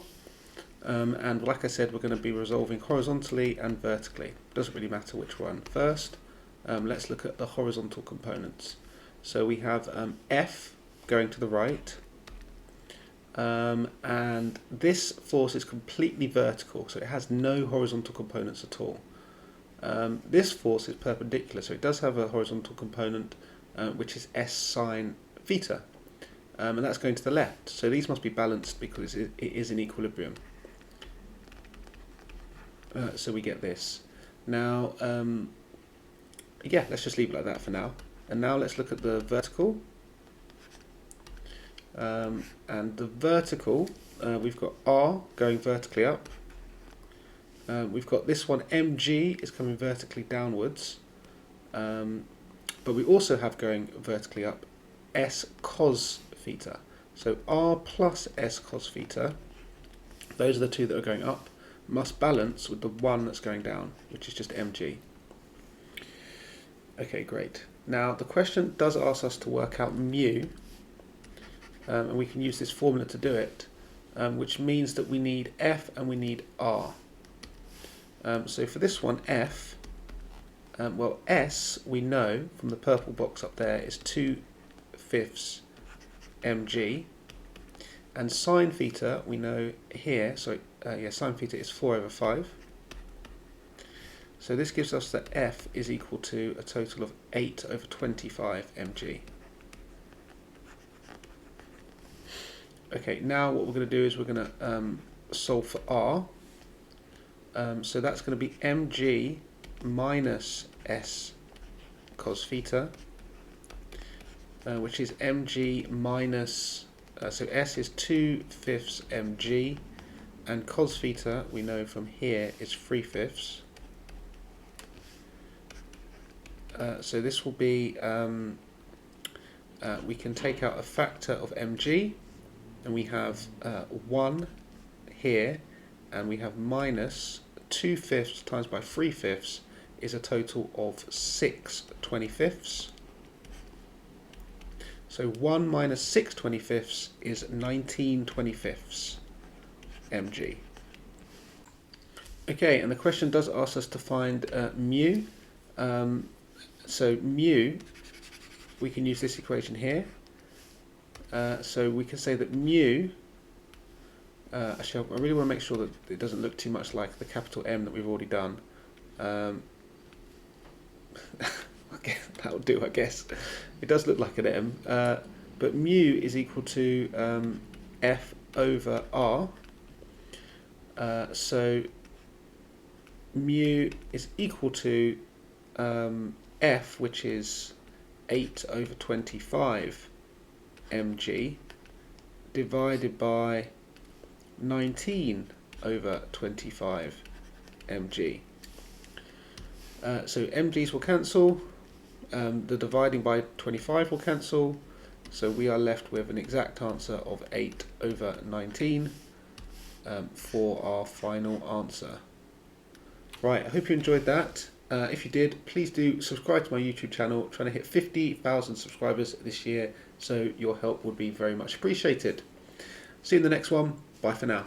And like I said, we're going to be resolving horizontally and vertically. Doesn't really matter which one first. Let's look at the horizontal components. So we have F going to the right, and this force is completely vertical, so it has no horizontal components at all. This force is perpendicular, so it does have a horizontal component, which is S sine theta, and that's going to the left. So these must be balanced because it is in equilibrium. So we get this. Now, yeah, let's just leave it like that for now. And now let's look at the vertical. And the vertical, we've got R going vertically up. We've got this one, mg, is coming vertically downwards. But we also have going vertically up S cos theta. So R plus S cos theta, those are the two that are going up, must balance with the one that's going down, which is just mg. Okay, great. Now the question does ask us to work out mu, and we can use this formula to do it, which means that we need F and we need R. So for this one, F, well, S we know from the purple box up there is 2/5 mg, and sine theta we know here, so sine theta is 4/5. So this gives us that F is equal to a total of 8/25 mg. Okay, now what we're going to do is we're going to solve for R. So that's going to be mg minus S cos theta, which is mg minus So S is 2/5 mg, and cos theta we know from here is 3/5. So this will be, we can take out a factor of mg, and we have 1 here, and we have minus 2/5 times by 3/5 is a total of 6/25. So 1 minus 6/25 is 19/25 mg. Okay, and the question does ask us to find mu. So mu, we can use this equation here. So we can say that mu, actually I really want to make sure that it doesn't look too much like the capital M that we've already done. That'll do, I guess. It does look like an M, but mu is equal to F over R. So mu is equal to F, which is 8/25 mg, divided by 19/25 mg. So mg's will cancel, the dividing by 25 will cancel, so we are left with an exact answer of 8/19 for our final answer. Right, I hope you enjoyed that. If you did, please do subscribe to my YouTube channel. I'm trying to hit 50,000 subscribers this year, so your help would be very much appreciated. See you in the next one. Bye for now.